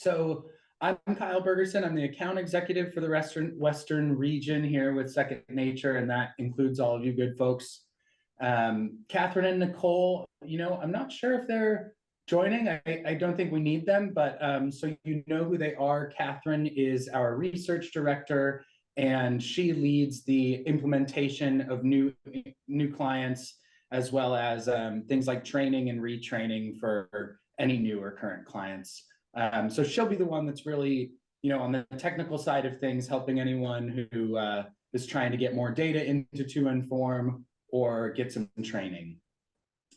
So I'm Kyle Bergerson. I'm the account executive for the Western region here with Second Nature, and that includes all of you good folks. Catherine and Nicole, I'm not sure if they're joining. I don't think we need them, but so you know who they are. Catherine is our research director, and she leads the implementation of new clients, as well as things like training and retraining for any new or current clients. So she'll be the one that's really, on the technical side of things, helping anyone who is trying to get more data into 2NFORM or get some training.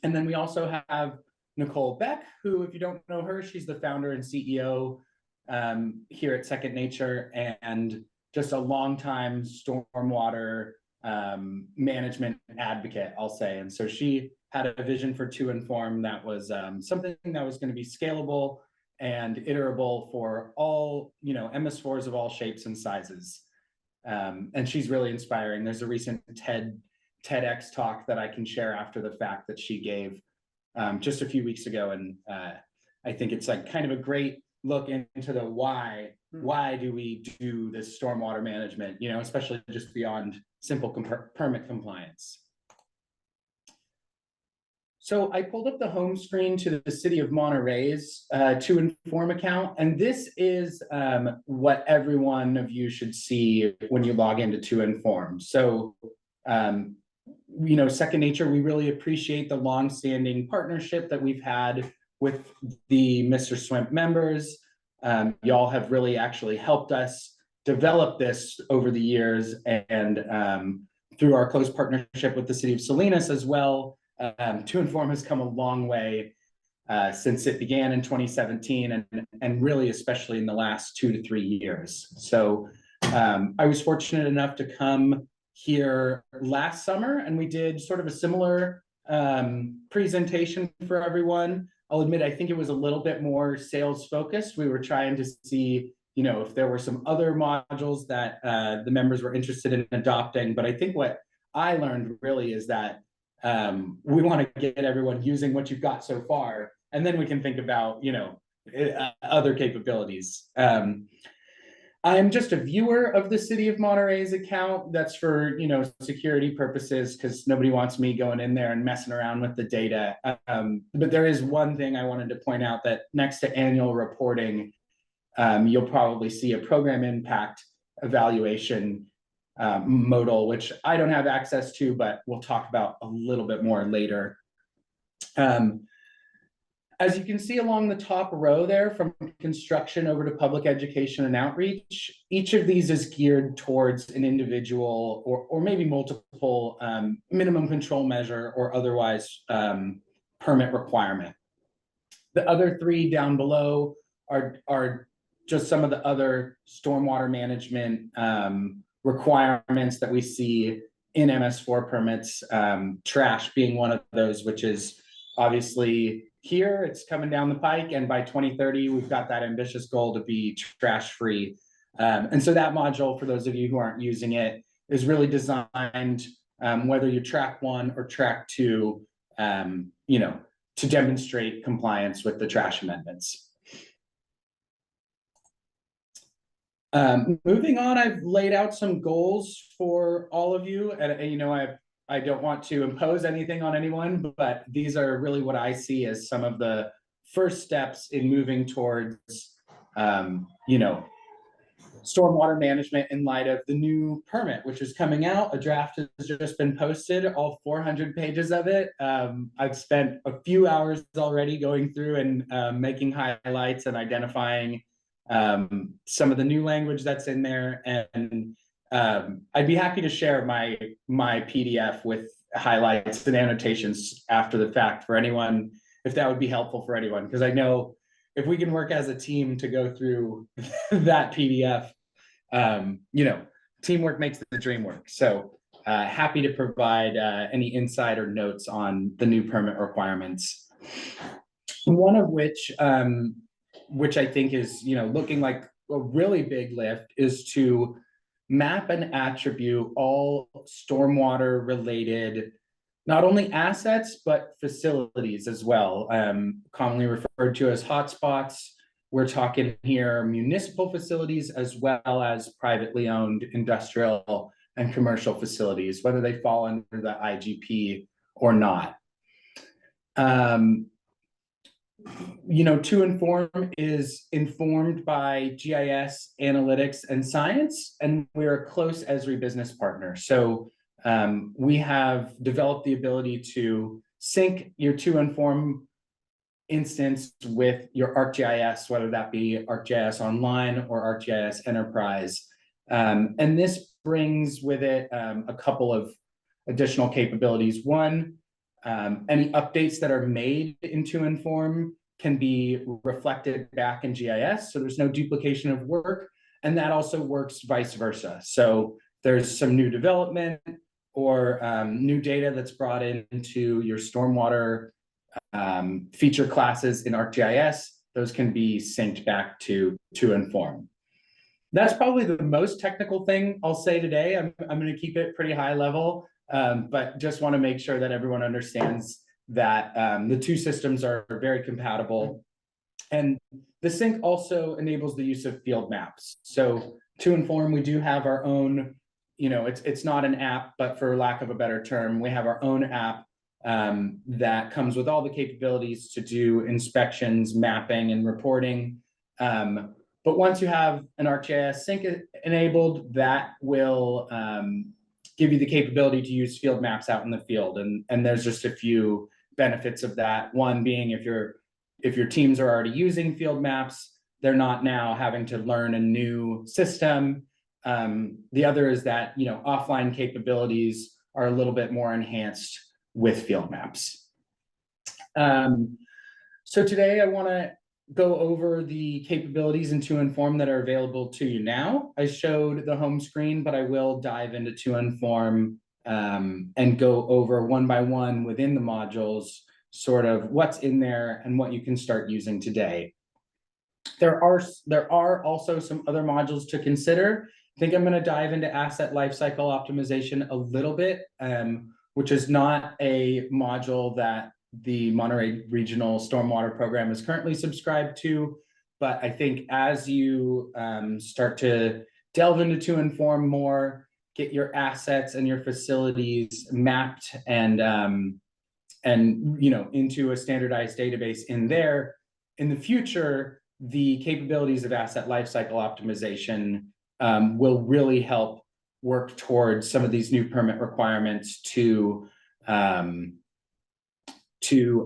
And then we also have Nicole Beck, who, if you don't know her, she's the founder and CEO here at Second Nature, and just a longtime stormwater management advocate, I'll say. And so she had a vision for 2NFORM that was something that was going to be scalable and iterable for all, MS4s of all shapes and sizes. And she's really inspiring. There's a recent TEDx talk that I can share after the fact that she gave just a few weeks ago. And I think it's like kind of a great look into the why do we do this stormwater management, especially just beyond simple permit compliance. So I pulled up the home screen to the city of Monterey's 2NFORM account, and this is what every one of you should see when you log into 2NFORM. So, Second Nature, we really appreciate the longstanding partnership that we've had with the Mr. Swimp members. Y'all have really actually helped us develop this over the years, and through our close partnership with the city of Salinas as well. 2NFORM has come a long way since it began in 2017, and really especially in the last 2 to 3 years. So I was fortunate enough to come here last summer, and we did sort of a similar presentation for everyone. I'll admit, I think it was a little bit more sales focused. We were trying to see, if there were some other modules that the members were interested in adopting. But I think what I learned really is that we want to get everyone using what you've got so far, and then we can think about, other capabilities. I'm just a viewer of the City of Monterey's account. That's for, security purposes, because nobody wants me going in there and messing around with the data. But there is one thing I wanted to point out, that next to annual reporting, you'll probably see a program impact evaluation modal, which I don't have access to, but we'll talk about a little bit more later. As you can see along the top row there, from construction over to public education and outreach, each of these is geared towards an individual or maybe multiple minimum control measure or otherwise permit requirement. The other 3 down below are just some of the other stormwater management requirements that we see in MS4 permits, trash being one of those, which is obviously here, it's coming down the pike, and by 2030, we've got that ambitious goal to be trash free. And so that module, for those of you who aren't using it, is really designed, whether you're track 1 or track 2, to demonstrate compliance with the trash amendments. Moving on, I've laid out some goals for all of you, and I don't want to impose anything on anyone, but these are really what I see as some of the first steps in moving towards, stormwater management in light of the new permit, which is coming out. A draft has just been posted, all 400 pages of it. I've spent a few hours already going through and making highlights and identifying some of the new language that's in there, and I'd be happy to share my PDF with highlights and annotations after the fact for anyone, if that would be helpful for anyone, because I know if we can work as a team to go through that PDF, teamwork makes the dream work. So happy to provide any insight or notes on the new permit requirements. One of which I think is, looking like a really big lift, is to map and attribute all stormwater related, not only assets, but facilities as well, commonly referred to as hotspots, we're talking here municipal facilities as well as privately owned industrial and commercial facilities, whether they fall under the IGP or not. 2NFORM is informed by GIS, analytics, and science, and we're a close Esri business partner. So we have developed the ability to sync your 2NFORM instance with your ArcGIS, whether that be ArcGIS Online or ArcGIS Enterprise. And this brings with it a couple of additional capabilities. One, any updates that are made in 2NFORM can be reflected back in GIS, so there's no duplication of work, and that also works vice versa. So there's some new development or new data that's brought into your stormwater feature classes in ArcGIS, those can be synced back to 2NFORM. That's probably the most technical thing I'll say today. I'm going to keep it pretty high level, but just want to make sure that everyone understands that the two systems are very compatible. And the sync also enables the use of field maps. So 2NFORM, we do have our own, it's not an app, but for lack of a better term, we have our own app that comes with all the capabilities to do inspections, mapping, and reporting. But once you have an ArcGIS sync enabled, that will give you the capability to use field maps out in the field. And there's just a few benefits of that. One being if your teams are already using field maps, they're not now having to learn a new system. The other is that offline capabilities are a little bit more enhanced with field maps. So today I want to go over the capabilities in 2NFORM that are available to you now. I showed the home screen, but I will dive into 2NFORM and go over one by one within the modules, sort of what's in there and what you can start using today. There are also some other modules to consider. I think I'm going to dive into asset lifecycle optimization a little bit, which is not a module that the Monterey Regional Stormwater Program is currently subscribed to. But I think as you start to delve into 2NFORM more, get your assets and your facilities mapped and into a standardized database in there, in the future, the capabilities of asset lifecycle optimization will really help work towards some of these new permit requirements to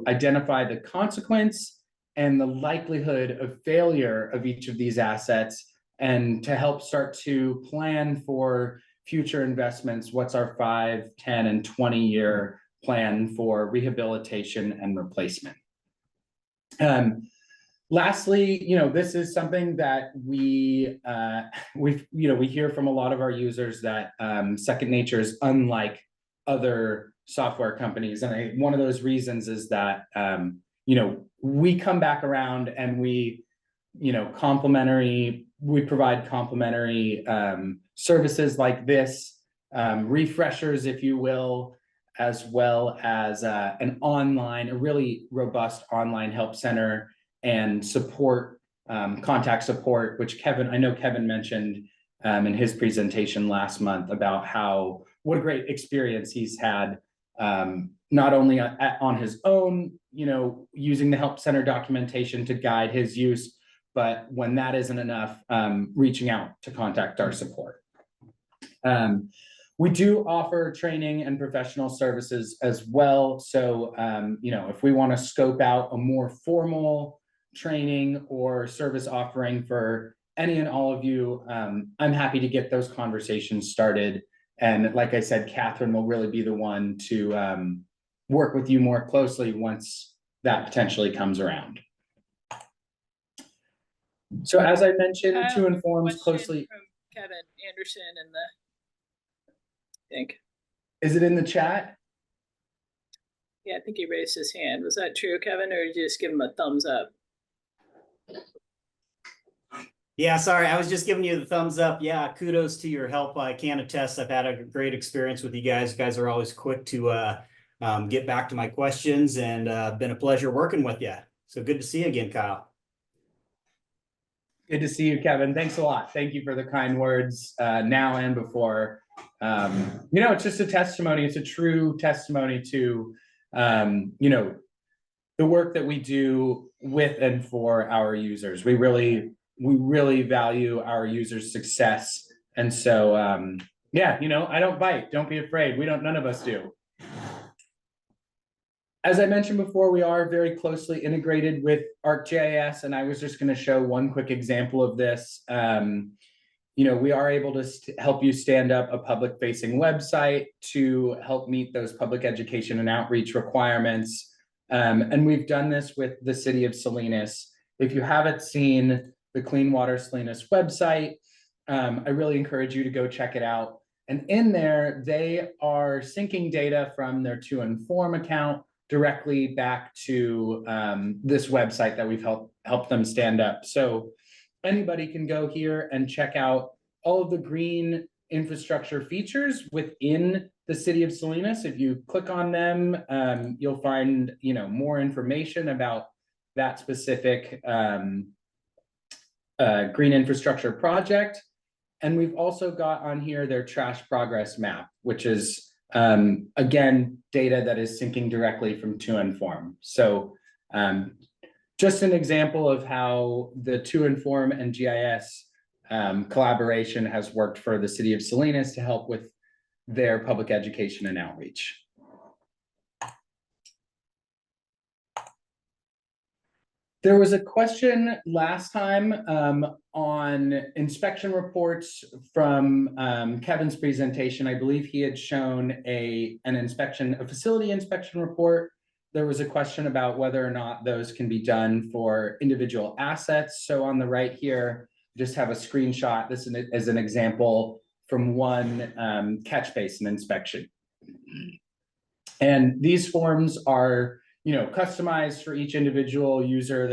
identify the consequence and the likelihood of failure of each of these assets, and to help start to plan for future investments. What's our 5, 10, and 20-year plan for rehabilitation and replacement? Lastly, this is something that we hear from a lot of our users that Second Nature is unlike other software companies, and one of those reasons is that we come back around and we provide complementary services like this, refreshers, if you will, as well as a really robust online help center and support, contact support, which I know Kevin mentioned in his presentation last month about what a great experience he's had, not only on his own, using the help center documentation to guide his use, but when that isn't enough, reaching out to contact our support. We do offer training and professional services as well. So, if we want to scope out a more formal training or service offering for any and all of you, I'm happy to get those conversations started. And like I said, Catherine will really be the one to work with you more closely once that potentially comes around. So as I mentioned, 2NFORM's closely. From Kevin Anderson in the, I think. Is it in the chat? Yeah, I think he raised his hand. Was that true, Kevin, or did you just give him a thumbs up? Yeah, sorry, I was just giving you the thumbs up. Yeah, kudos to your help. I can attest I've had a great experience with you guys. You guys are always quick to get back to my questions, and been a pleasure working with you. So good to see you again, Kyle. Good to see you, Kevin. Thanks a lot. Thank you for the kind words now and before. It's just a testimony. It's a true testimony to, the work that we do with and for our users. We really value our users' success. And so, I don't bite. Don't be afraid. None of us do. As I mentioned before, we are very closely integrated with ArcGIS, and I was just going to show one quick example of this. We are able to help you stand up a public-facing website to help meet those public education and outreach requirements. And we've done this with the city of Salinas. If you haven't seen the Clean Water Salinas website, I really encourage you to go check it out. And in there, they are syncing data from their 2NFORM account directly back to this website that we've helped them stand up. So anybody can go here and check out all of the green infrastructure features within the city of Salinas. If you click on them, you'll find more information about that specific green infrastructure project. And we've also got on here their trash progress map, which is again, data that is syncing directly from 2NFORM. So just an example of how the 2NFORM and GIS collaboration has worked for the city of Salinas to help with their public education and outreach. There was a question last time on inspection reports from Kevin's presentation. I believe he had shown a facility inspection report. There was a question about whether or not those can be done for individual assets. So on the right here, just have a screenshot. This is an example from one catch basin inspection. And these forms are customized for each individual user.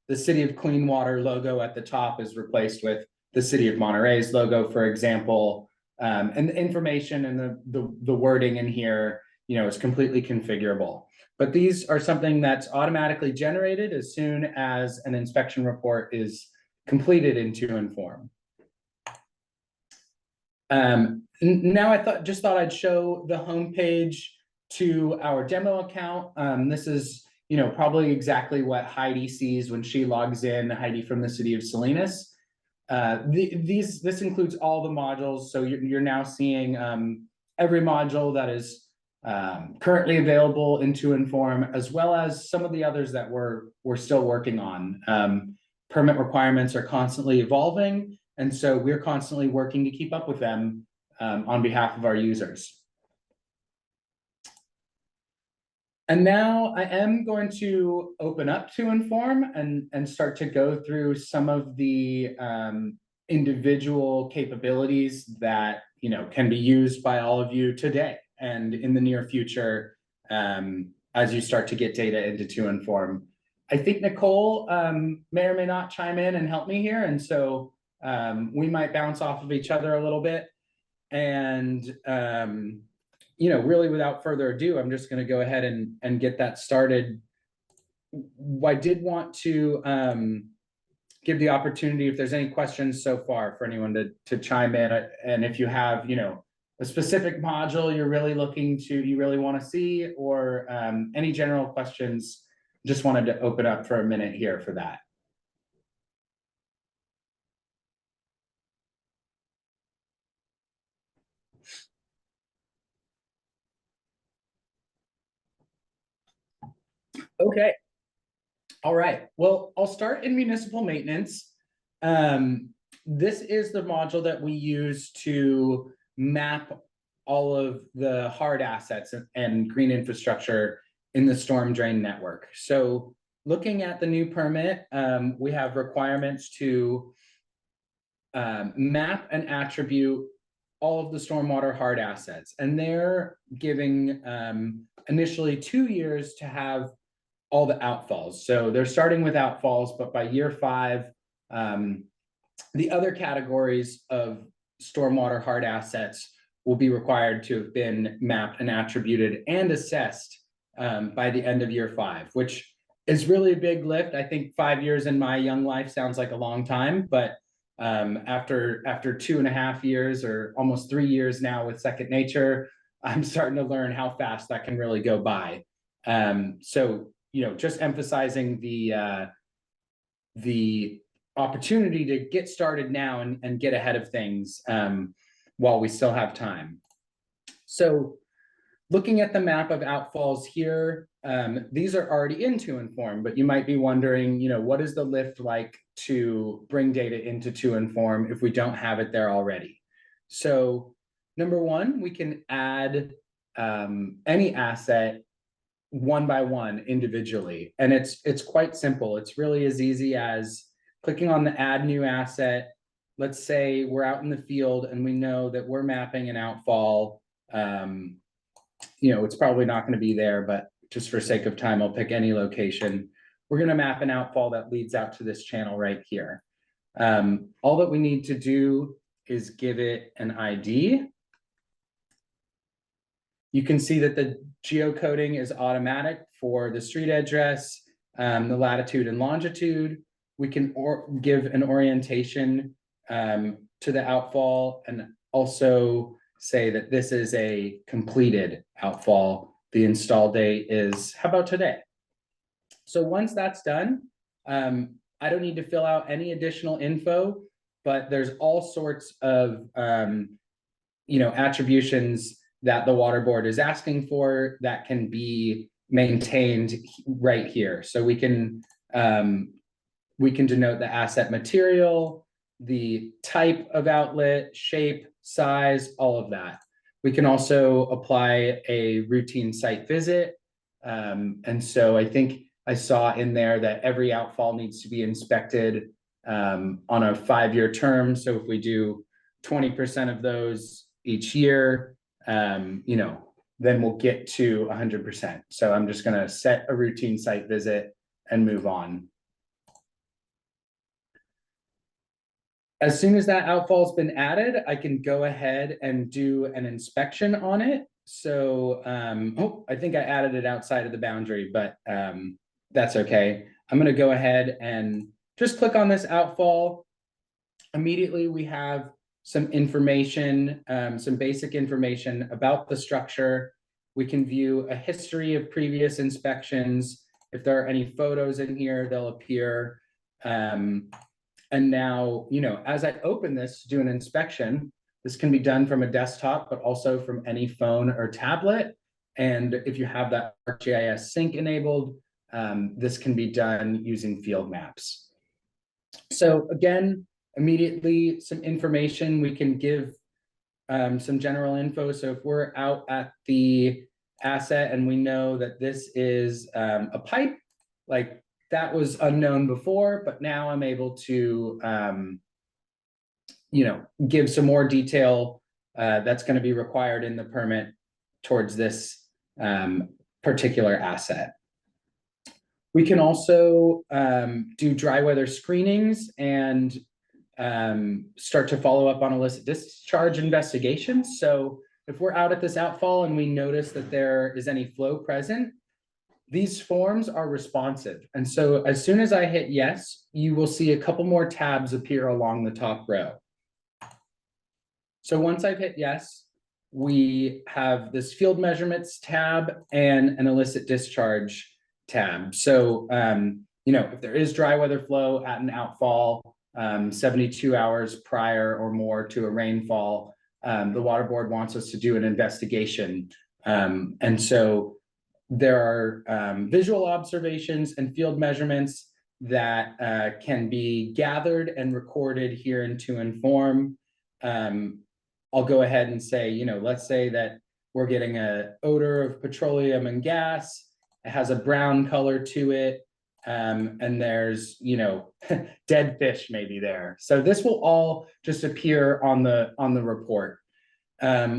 The City of Clean Water logo at the top is replaced with the City of Monterey's logo, for example. And the information and the wording in here, is completely configurable. But these are something that's automatically generated as soon as an inspection report is completed in 2NFORM. Now I thought I'd show the homepage to our demo account. This is, probably exactly what Heidi sees when she logs in, Heidi from the city of Salinas. This includes all the modules. So you're now seeing every module that is currently available in 2NFORM, as well as some of the others that we're still working on. Permit requirements are constantly evolving, and so we're constantly working to keep up with them on behalf of our users. And now I am going to open up 2NFORM and start to go through some of the individual capabilities that can be used by all of you today and in the near future as you start to get data into 2NFORM. I think Nicole may or may not chime in and help me here, and so we might bounce off of each other a little bit. And really without further ado, I'm just going to go ahead and get that started. I did want to give the opportunity, if there's any questions so far, for anyone to chime in. And if you have, a specific module you really want to see, or any general questions, just wanted to open up for a minute here for that. Okay. All right. Well, I'll start in municipal maintenance. This is the module that we use to map all of the hard assets and green infrastructure in the storm drain network. So looking at the new permit, we have requirements to map and attribute all of the stormwater hard assets. And they're giving initially 2 years to have all the outfalls. So they're starting with outfalls, but by year 5, the other categories of stormwater hard assets will be required to have been mapped and attributed and assessed by the end of year 5, which is really a big lift. I think 5 years in my young life sounds like a long time, but after 2.5 years or almost 3 years now with Second Nature, I'm starting to learn how fast that can really go by. So, you know, just emphasizing the opportunity to get started now and get ahead of things while we still have time. So looking at the map of outfalls here, these are already in 2NFORM, but you might be wondering, you know, what is the lift like to bring data into 2NFORM if we don't have it there already? So number one, we can add any asset one by one individually, and it's quite simple. It's really as easy as clicking on the add new asset. Let's say we're out in the field and we know that we're mapping an outfall. You know, it's probably not going to be there, but just for sake of time, I'll pick any location. We're going to map an outfall that leads out to this channel right here. All that we need to do is give it an ID. You can see that the geocoding is automatic for the street address, the latitude and longitude. We can give an orientation to the outfall and also say that this is a completed outfall. The install date is, how about today? So once that's done, I don't need to fill out any additional info, but there's all sorts of you know, attributions that the water board is asking for that can be maintained right here. So we can denote the asset material, the type of outlet, shape, size, all of that. We can also apply a routine site visit. And so I think I saw in there that every outfall needs to be inspected on a 5-year term. So if we do 20% of those each year, you know, then we'll get to 100%. So I'm just going to set a routine site visit and move on. As soon as that outfall's been added, I can go ahead and do an inspection on it. So, oh, I think I added it outside of the boundary, but that's okay. I'm going to go ahead and just click on this outfall. Immediately, we have some information, some basic information about the structure. We can view a history of previous inspections. If there are any photos in here, they'll appear. And now, you know, as I open this to do an inspection, this can be done from a desktop, but also from any phone or tablet. And if you have that GIS sync enabled, this can be done using field maps. So again, immediately some information we can give some general info. So if we're out at the asset and we know that this is a pipe, like that was unknown before, but now I'm able to, you know, give some more detail that's going to be required in the permit towards this particular asset. We can also do dry weather screenings and start to follow up on illicit discharge investigations. So if we're out at this outfall and we notice that there is any flow present, these forms are responsive. And so as soon as I hit yes, you will see a couple more tabs appear along the top row. So once I've hit yes, we have this field measurements tab and an illicit discharge tab. So, you know, if there is dry weather flow at an outfall, 72 hours prior or more to a rainfall, the water board wants us to do an investigation. And so there are visual observations and field measurements that can be gathered and recorded here in 2NFORM. I'll go ahead and say, you know, let's say that we're getting an odor of petroleum and gas. It has a brown color to it. And there's, you know, dead fish maybe there. So this will all just appear on the report.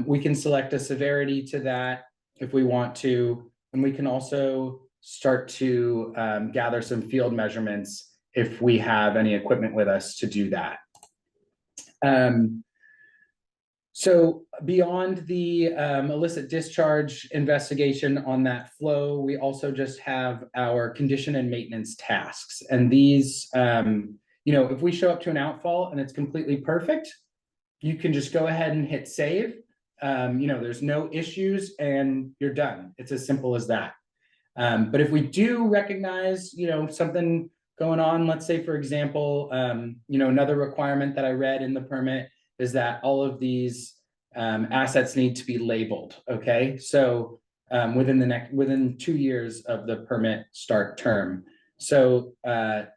We can select a severity to that if we want to, and we can also start to gather some field measurements if we have any equipment with us to do that. So beyond the illicit discharge investigation on that flow, we also just have our condition and maintenance tasks. And these, if we show up to an outfall and it's completely perfect, you can just go ahead and hit save. There's no issues and you're done. It's as simple as that. But if we do recognize, something going on, let's say, for example, another requirement that I read in the permit is that all of these assets need to be labeled. Okay, so within 2 years of the permit start term. So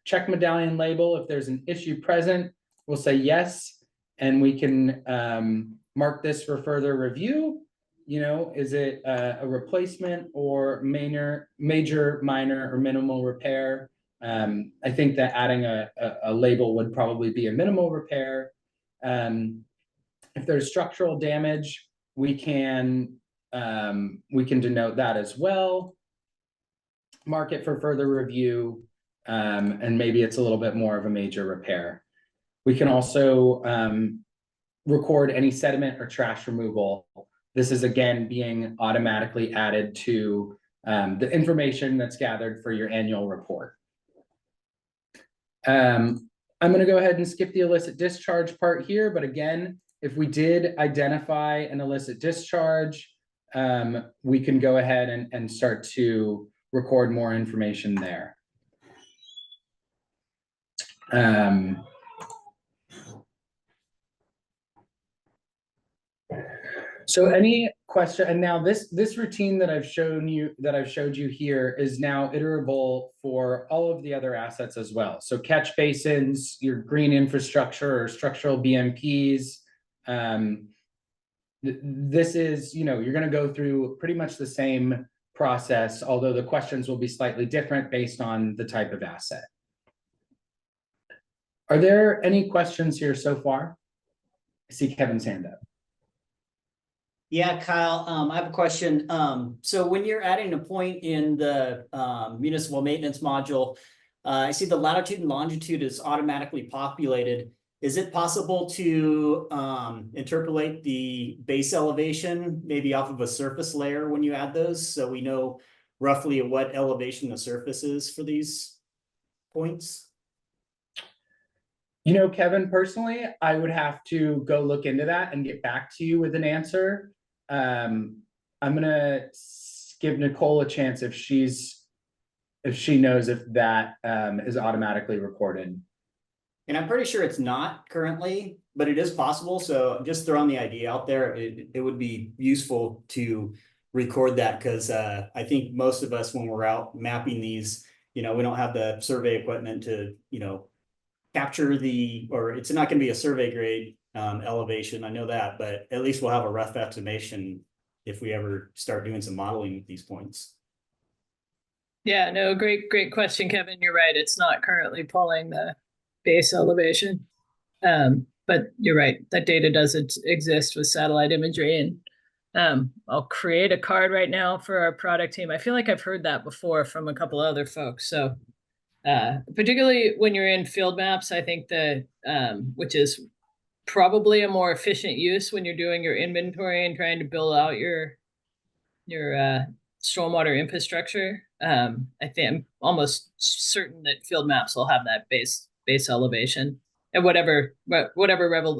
check medallion label. If there's an issue present, we'll say yes, and we can mark this for further review. Is it a replacement or major, minor, or minimal repair? I think that adding a label would probably be a minimal repair. If there's structural damage, we can denote that as well. Mark it for further review, and maybe it's a little bit more of a major repair. We can also record any sediment or trash removal. This is again being automatically added to the information that's gathered for your annual report. I'm going to go ahead and skip the illicit discharge part here, but again, if we did identify an illicit discharge, we can go ahead and start to record more information there. So any question, and now this routine that I've showed you here is now iterable for all of the other assets as well. So catch basins, your green infrastructure or structural BMPs. This is, you're going to go through pretty much the same process, although the questions will be slightly different based on the type of asset. Are there any questions here so far? I see Kevin's hand up. Yeah, Kyle, I have a question. So when you're adding a point in the municipal maintenance module, I see the latitude and longitude is automatically populated. Is it possible to interpolate the base elevation maybe off of a surface layer when you add those, so we know roughly what elevation the surface is for these points? Kevin, personally, I would have to go look into that and get back to you with an answer. I'm gonna give Nicole a chance if she knows if that is automatically recorded. And I'm pretty sure it's not currently, but it is possible. So just throwing the idea out there, it would be useful to record that, because I think most of us, when we're out mapping these, we don't have the survey equipment to, capture or it's not going to be a survey grade elevation. I know that, but at least we'll have a rough estimation if we ever start doing some modeling with these points. Yeah, no, great question, Kevin. You're right. It's not currently pulling the base elevation. But you're right. That data doesn't exist with satellite imagery. And I'll create a card right now for our product team. I feel like I've heard that before from a couple other folks. So particularly when you're in field maps, I think that which is probably a more efficient use when you're doing your inventory and trying to build out your stormwater infrastructure. I think I'm almost certain that field maps will have that base elevation and whatever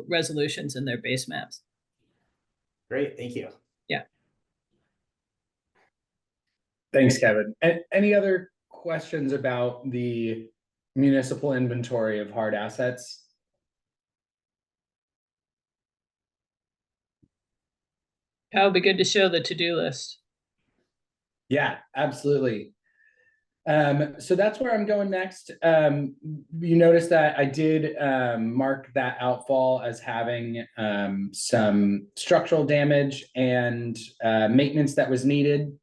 resolutions in their base maps. Great, thank you. Yeah. Thanks, Kevin. Any other questions about the municipal inventory of hard assets? That would be good to show the to-do list. Yeah, absolutely. So that's where I'm going next. You notice that I did mark that outfall as having some structural damage and maintenance that was needed.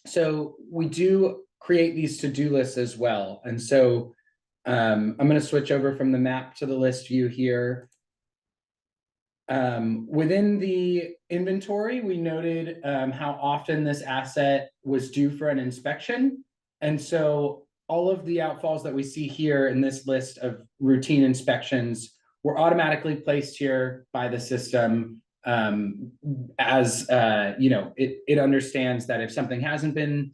So we do create these to-do lists as well. And so I'm going to switch over from the map to the list view here. Within the inventory, we noted how often this asset was due for an inspection. And so all of the outfalls that we see here in this list of routine inspections were automatically placed here by the system as you know, it understands that if something hasn't been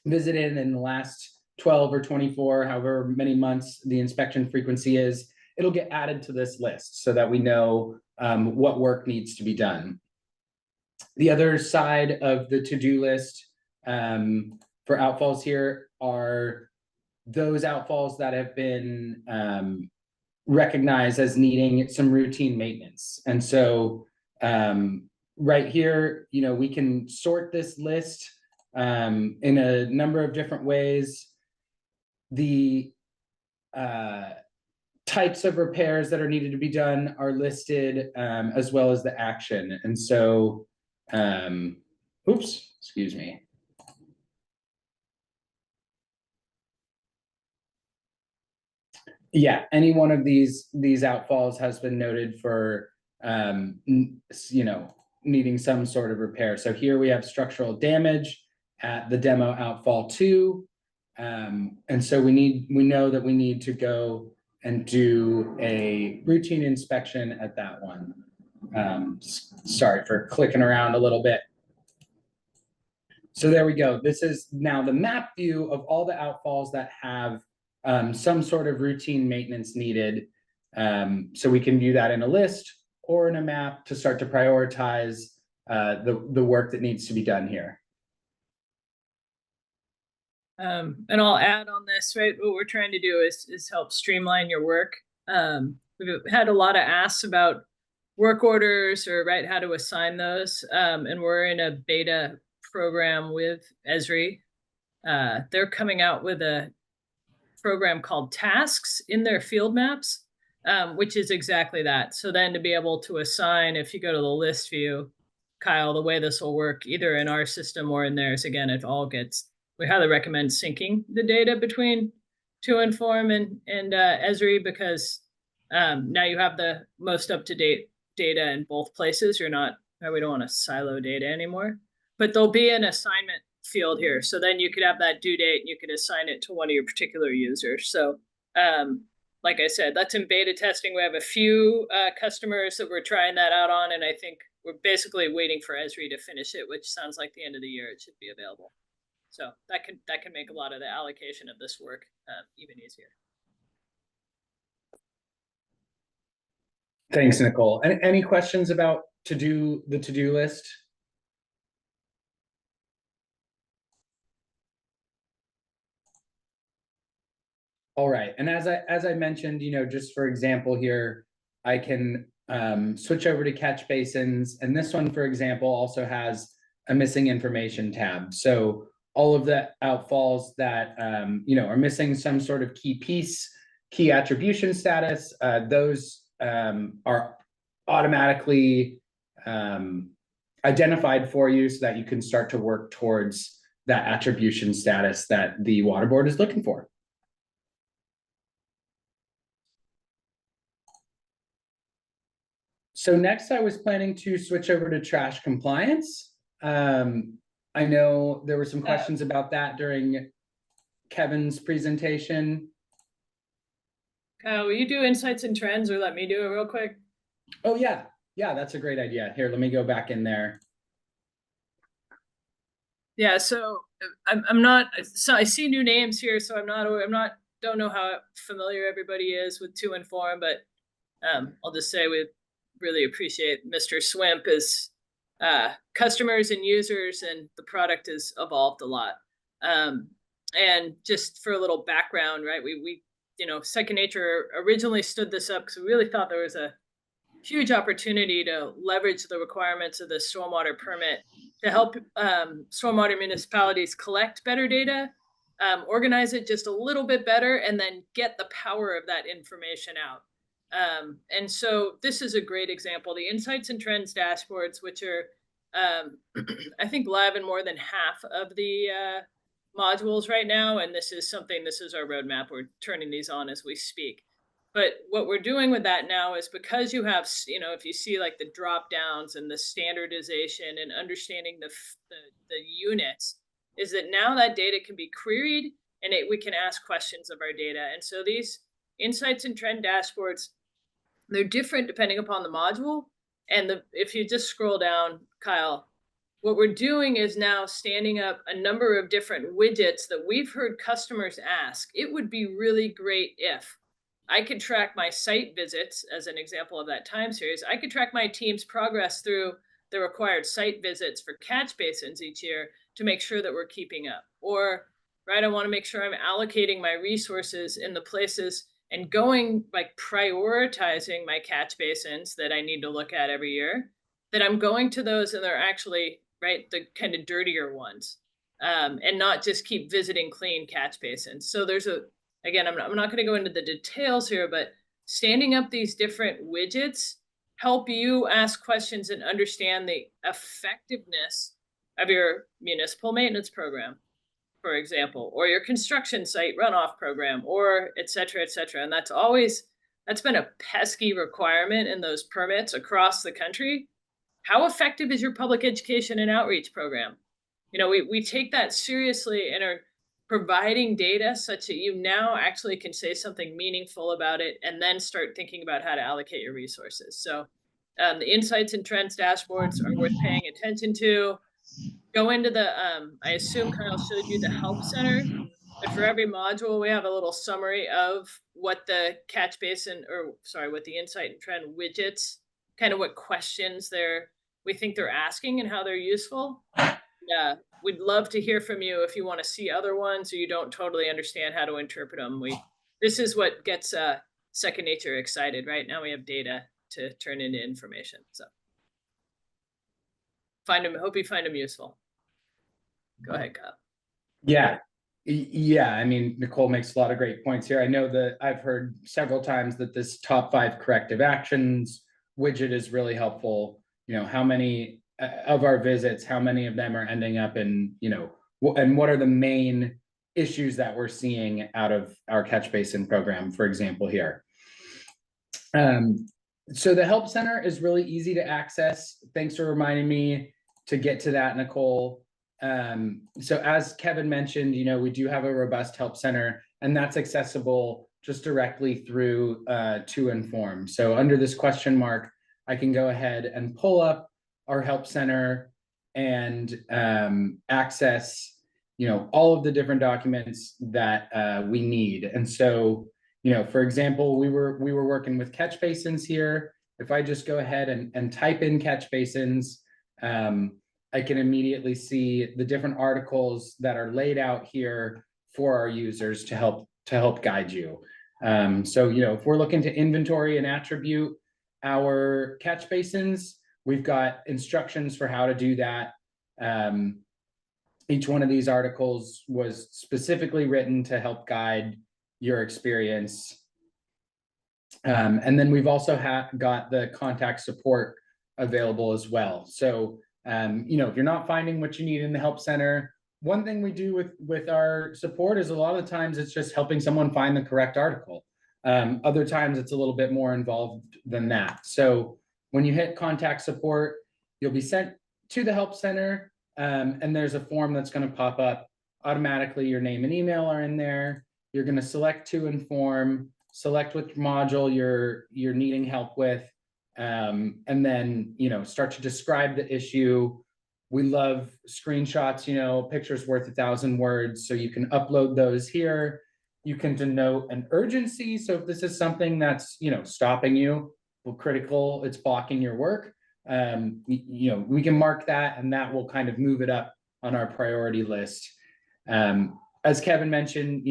visited in the last 12 or 24, however many months the inspection frequency is, it'll get added to this list so that we know what work needs to be done. The other side of the to-do list for outfalls here are those outfalls that have been recognized as needing some routine maintenance. And so right here, you know, we can sort this list in a number of different ways. The types of repairs that are needed to be done are listed, as well as the action. And so, oops, excuse me. Yeah, any one of these outfalls has been noted for, you know, needing some sort of repair. So here we have structural damage at the demo outfall 2. And so we know that we need to go and do a routine inspection at that one. Sorry for clicking around a little bit. So there we go. This is now the map view of all the outfalls that have some sort of routine maintenance needed. So we can view that in a list or in a map to start to prioritize the work that needs to be done here. And I'll add on this, right? What we're trying to do is help streamline your work. We've had a lot of asks about work orders or right how to assign those. And we're in a beta program with Esri. They're coming out with a program called tasks in their field maps, which is exactly that. So then to be able to assign, if you go to the list view, Kyle, the way this will work either in our system or in theirs, again, it all gets, we highly recommend syncing the data between 2NFORM and Esri, because now you have the most up-to-date data in both places. You're not, we don't want to silo data anymore, but there'll be an assignment field here. So then you could have that due date and you could assign it to one of your particular users. So like I said, that's in beta testing. We have a few customers that we're trying that out on, and I think we're basically waiting for Esri to finish it, which sounds like the end of the year it should be available. So that can make a lot of the allocation of this work even easier. Thanks, Nicole. Any questions about the to-do list? All right, and as I mentioned, you know, just for example here, I can switch over to catch basins, and this one, for example, also has a missing information tab. So all of the outfalls that you know, are missing some sort of key piece, key attribution status, those are automatically identified for you so that you can start to work towards that attribution status that the water board is looking for. So next I was planning to switch over to trash compliance. I know there were some questions about that during Kevin's presentation. Will you do insights and trends, or let me do it real quick? Oh yeah, that's a great idea. Here, let me go back in there. Yeah, so I'm not. So I see new names here, so don't know how familiar everybody is with 2NFORM, but I'll just say we really appreciate Mr. Swimp as customers and users, and the product has evolved a lot. And just for a little background, right? We you know, Second Nature originally stood this up because we really thought there was a huge opportunity to leverage the requirements of the stormwater permit to help stormwater municipalities collect better data, organize it just a little bit better, and then get the power of that information out. And so this is a great example. The Insights and Trends dashboards, which are, I think, live in more than half of the modules right now. And this is our roadmap. We're turning these on as we speak. But what we're doing with that now is, because you have, you know, if you see like the drop downs and the standardization and understanding the units, is that now that data can be queried and we can ask questions of our data. And so these Insights and Trend dashboards, they're different depending upon the module, And if you just scroll down, Kyle, what we're doing is now standing up a number of different widgets that we've heard customers ask. It would be really great if I could track my site visits, as an example of that time series. I could track my team's progress through the required site visits for catch basins each year to make sure that we're keeping up. Or, right, I want to make sure I'm allocating my resources in the places and going, like, prioritizing my catch basins that I need to look at every year, that I'm going to those and they're actually, right, the kind of dirtier ones, and not just keep visiting clean catch basins. So there's again, I'm not going to go into the details here, but standing up these different widgets help you ask questions and understand the effectiveness of your municipal maintenance program, for example, or your construction site runoff program, or et cetera, et cetera. And that's been a pesky requirement in those permits across the country. How effective is your public education and outreach program? We take that seriously and are providing data such that you now actually can say something meaningful about it and then start thinking about how to allocate your resources. So the insights and trends dashboards are worth paying attention to. Go into I assume Kyle showed you the help center, but for every module, we have a little summary of what the catch basin, what the insight and trend widgets, kind of what questions we think they're asking and how they're useful. Yeah, we'd love to hear from you if you want to see other ones or you don't totally understand how to interpret them. This is what gets Second Nature excited. Right now we have data to turn into information. So hope you find them useful. Go ahead, Kyle. Yeah, I mean, Nicole makes a lot of great points here. I know that I've heard several times that this top 5 corrective actions widget is really helpful. How many of our visits, how many of them are ending up in, and what are the main issues that we're seeing out of our catch basin program, for example, here. So the help center is really easy to access. Thanks for reminding me to get to that, Nicole. So as Kevin mentioned, we do have a robust help center, and that's accessible just directly through 2NFORM. So under this question mark, I can go ahead and pull up our help center and access, all of the different documents that we need. And so, for example, we were working with catch basins here. If I just go ahead and type in catch basins, I can immediately see the different articles that are laid out here for our users to help guide you. So, if we're looking to inventory and attribute our catch basins, we've got instructions for how to do that. Each one of these articles was specifically written to help guide your experience. And then we've also got the contact support available as well. So, if you're not finding what you need in the help center, one thing we do with our support is a lot of the times it's just helping someone find the correct article. Other times it's a little bit more involved than that. So when you hit contact support, you'll be sent to the help center, and there's a form that's going to pop up automatically. Your name and email are in there. You're going to select 2NFORM, select which module you're needing help with, and then start to describe the issue. We love screenshots. Pictures worth 1,000 words, so you can upload those here. You can denote an urgency. So if this is something that's stopping you, critical, it's blocking your work, we can mark that, and that will kind of move it up on our priority list. As Kevin mentioned,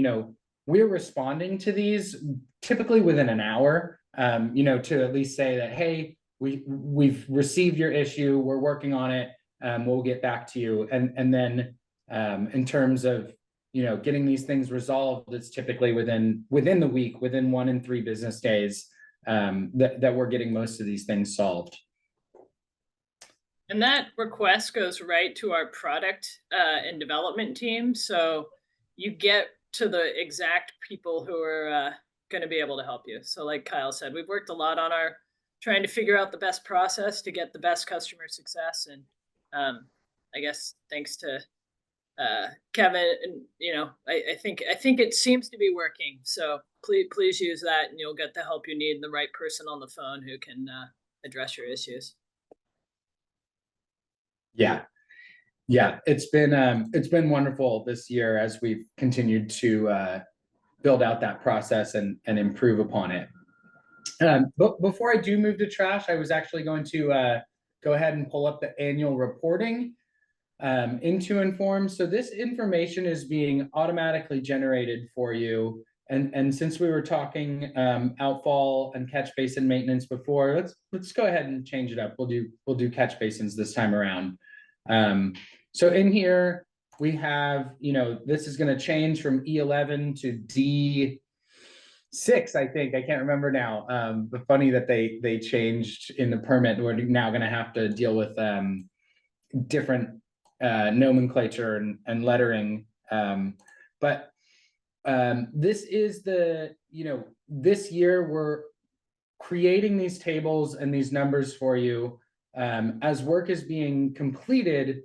we're responding to these typically within an hour, to at least say that, hey, we've received your issue, we're working on it, we'll get back to you. And then in terms of getting these things resolved, it's typically within the week, within 1 and 3 business days, that we're getting most of these things solved. And that request goes right to our product and development team. So you get to the exact people who are going to be able to help you. So like Kyle said, we've worked a lot on trying to figure out the best process to get the best customer success. And I guess thanks to Kevin, and I think it seems to be working. So please use that, and you'll get the help you need and the right person on the phone who can address your issues. Yeah. Yeah, it's been wonderful this year as we've continued to build out that process and improve upon it. But before I do move to trash, I was actually going to go ahead and pull up the annual reporting into 2NFORM. So this information is being automatically generated for you. And since we were talking outfall and catch basin maintenance before, let's go ahead and change it up. We'll do catch basins this time around. So in here we have, this is going to change from E11 to D6, I think. I can't remember now. But funny that they changed in the permit. We're now going to have to deal with different nomenclature and lettering. But this is this year we're creating these tables and these numbers for you. As work is being completed,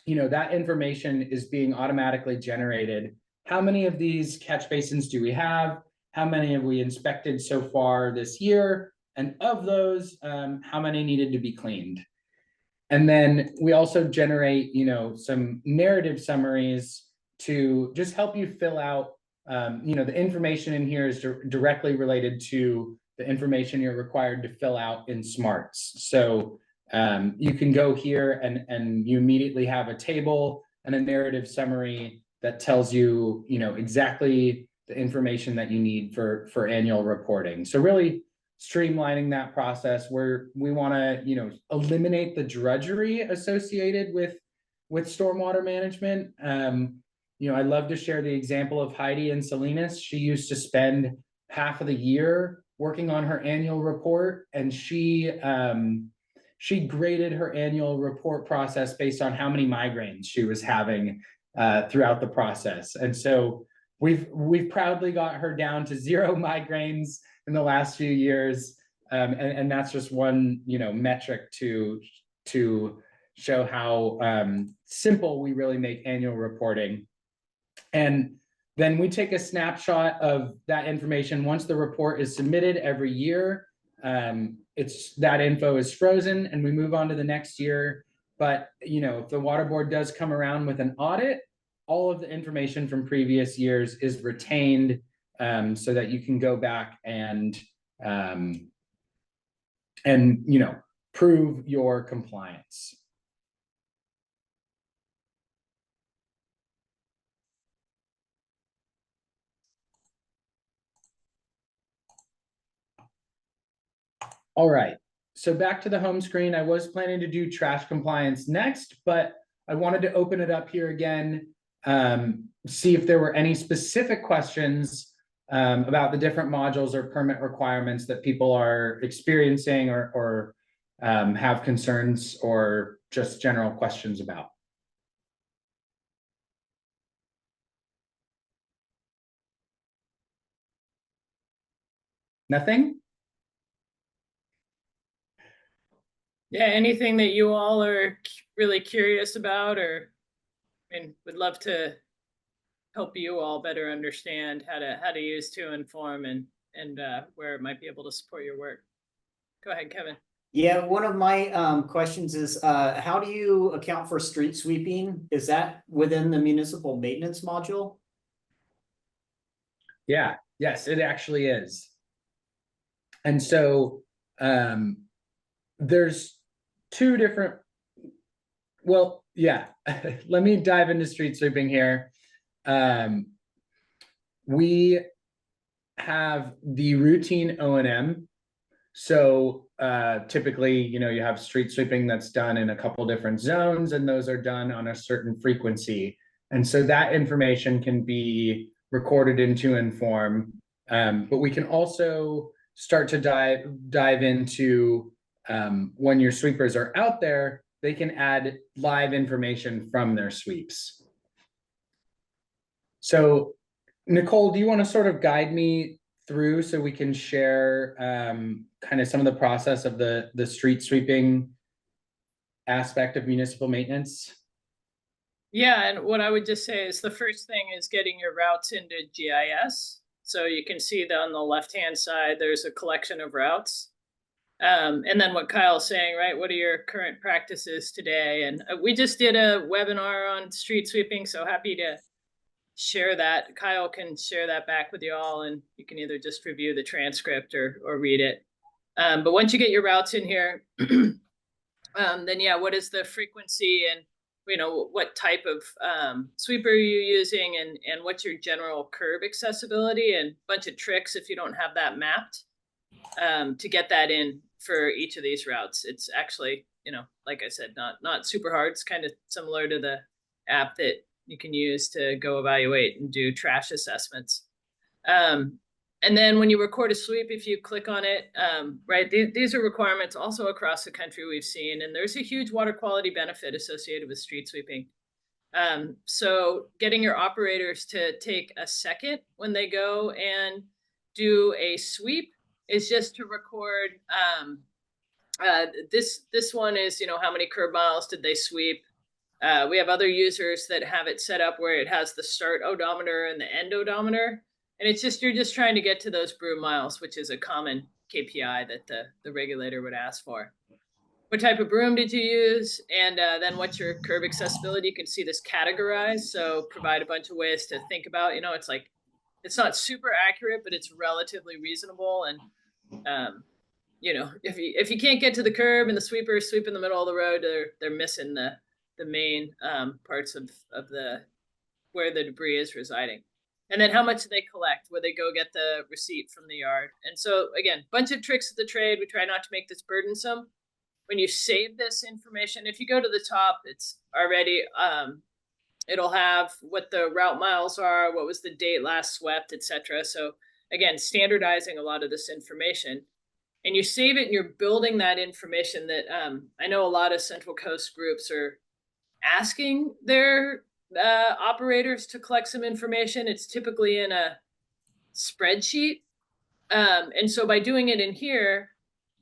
that information is being automatically generated. How many of these catch basins do we have? How many have we inspected so far this year? And of those, how many needed to be cleaned? And then we also generate, some narrative summaries to just help you fill out, the information in here is directly related to the information you're required to fill out in SMARTS. So you can go here and you immediately have a table and a narrative summary that tells you, exactly the information that you need for annual reporting. So really streamlining that process where we want to, eliminate the drudgery associated with stormwater management. I'd love to share the example of Heidi in Salinas. She used to spend half of the year working on her annual report, and she graded her annual report process based on how many migraines she was having throughout the process. And so we've proudly got her down to 0 migraines in the last few years. And that's just one, metric to show how simple we really make annual reporting. And then we take a snapshot of that information once the report is submitted every year. That info is frozen and we move on to the next year. But, if the water board does come around with an audit, all of the information from previous years is retained, so that you can go back and prove your compliance. All right, so back to the home screen. I was planning to do trash compliance next, but I wanted to open it up here again, see if there were any specific questions about the different modules or permit requirements that people are experiencing or have concerns or just general questions about. Nothing? Yeah, anything that you all are really curious about, or would love to help you all better understand how to use 2NFORM and where it might be able to support your work. Go ahead, Kevin. Yeah, one of my questions is how do you account for street sweeping? Is that within the municipal maintenance module? Yeah, yes, it actually is. And so there's 2 different, well, yeah, let me dive into street sweeping here. We have the routine O&M. So typically, you have street sweeping that's done in a couple different zones, and those are done on a certain frequency. And so that information can be recorded in 2NFORM. But we can also start to dive into when your sweepers are out there, they can add live information from their sweeps. So Nicole, do you want to sort of guide me through so we can share kind of some of the process of the street sweeping aspect of municipal maintenance? Yeah, and what I would just say is the first thing is getting your routes into GIS. So you can see that on the left-hand side, there's a collection of routes. And then what Kyle's saying, right? What are your current practices today? And we just did a webinar on street sweeping, so happy to share that. Kyle can share that back with you all, and you can either just review the transcript or read it. But once you get your routes in here, then yeah, what is the frequency and what type of sweeper are you using, and what's your general curb accessibility, and a bunch of tricks if you don't have that mapped to get that in for each of these routes. It's actually, like I said, not super hard. It's kind of similar to the app that you can use to go evaluate and do trash assessments. And then when you record a sweep, if you click on it, right, these are requirements also across the country we've seen, and there's a huge water quality benefit associated with street sweeping. So getting your operators to take a second when they go and do a sweep is just to record, this one is, how many curb miles did they sweep? We have other users that have it set up where it has the start odometer and the end odometer. And it's just, you're just trying to get to those broom miles, which is a common KPI that the regulator would ask for. What type of broom did you use? And then what's your curb accessibility? You can see this categorized. So provide a bunch of ways to think about, it's like, it's not super accurate, but it's relatively reasonable. And, if you can't get to the curb and the sweepers sweep in the middle of the road, they're missing the main parts of the where the debris is residing. And then how much do they collect? Where they go get the receipt from the yard? And so again, bunch of tricks of the trade. We try not to make this burdensome. When you save this information, if you go to the top, it's already it'll have what the route miles are, what was the date last swept, etc. So again, standardizing a lot of this information. And you save it and you're building that information that I know a lot of Central Coast groups are asking their operators to collect some information. It's typically in a spreadsheet. And so by doing it in here,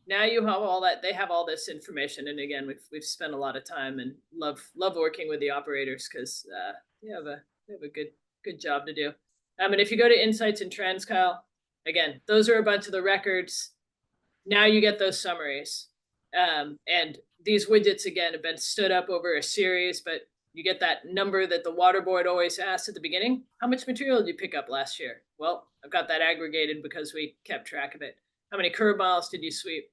now you have all that, they have all this information. And again, we've spent a lot of time and love working with the operators because they have a good job to do. And if you go to Insights and Trends, Kyle, again, those are a bunch of the records. Now you get those summaries. And these widgets, again, have been stood up over a series, but you get that number that the water board always asks at the beginning. How much material did you pick up last year? Well, I've got that aggregated because we kept track of it. How many curb miles did you sweep?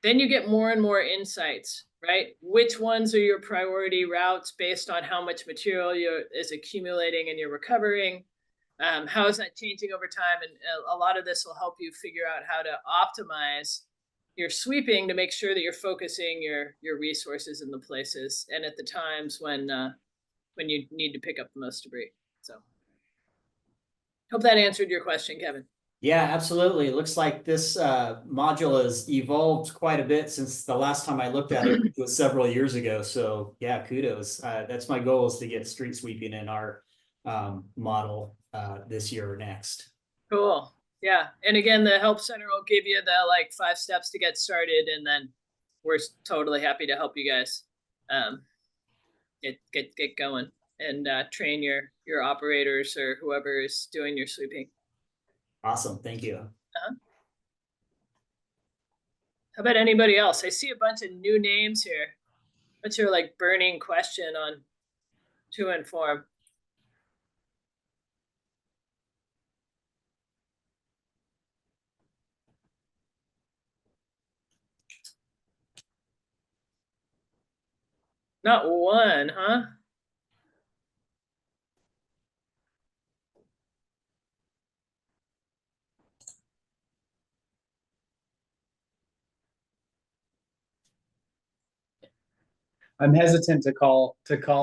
Then you get more and more insights, right? Which ones are your priority routes based on how much material is accumulating and you're recovering? How is that changing over time? And a lot of this will help you figure out how to optimize your sweeping to make sure that you're focusing your resources in the places and at the times when you need to pick up the most debris. So hope that answered your question, Kevin. Yeah, absolutely. It looks like this module has evolved quite a bit since the last time I looked at it, which was several years ago. So yeah, kudos. That's my goal, is to get street sweeping in our model this year or next. Cool. Yeah. And again, the help center will give you the 5 steps to get started, and then we're totally happy to help you guys get going and train your operators or whoever is doing your sweeping. Awesome. Thank you. How about anybody else? I see a bunch of new names here. What's your burning question on 2NFORM? Not one, huh? I'm hesitant to call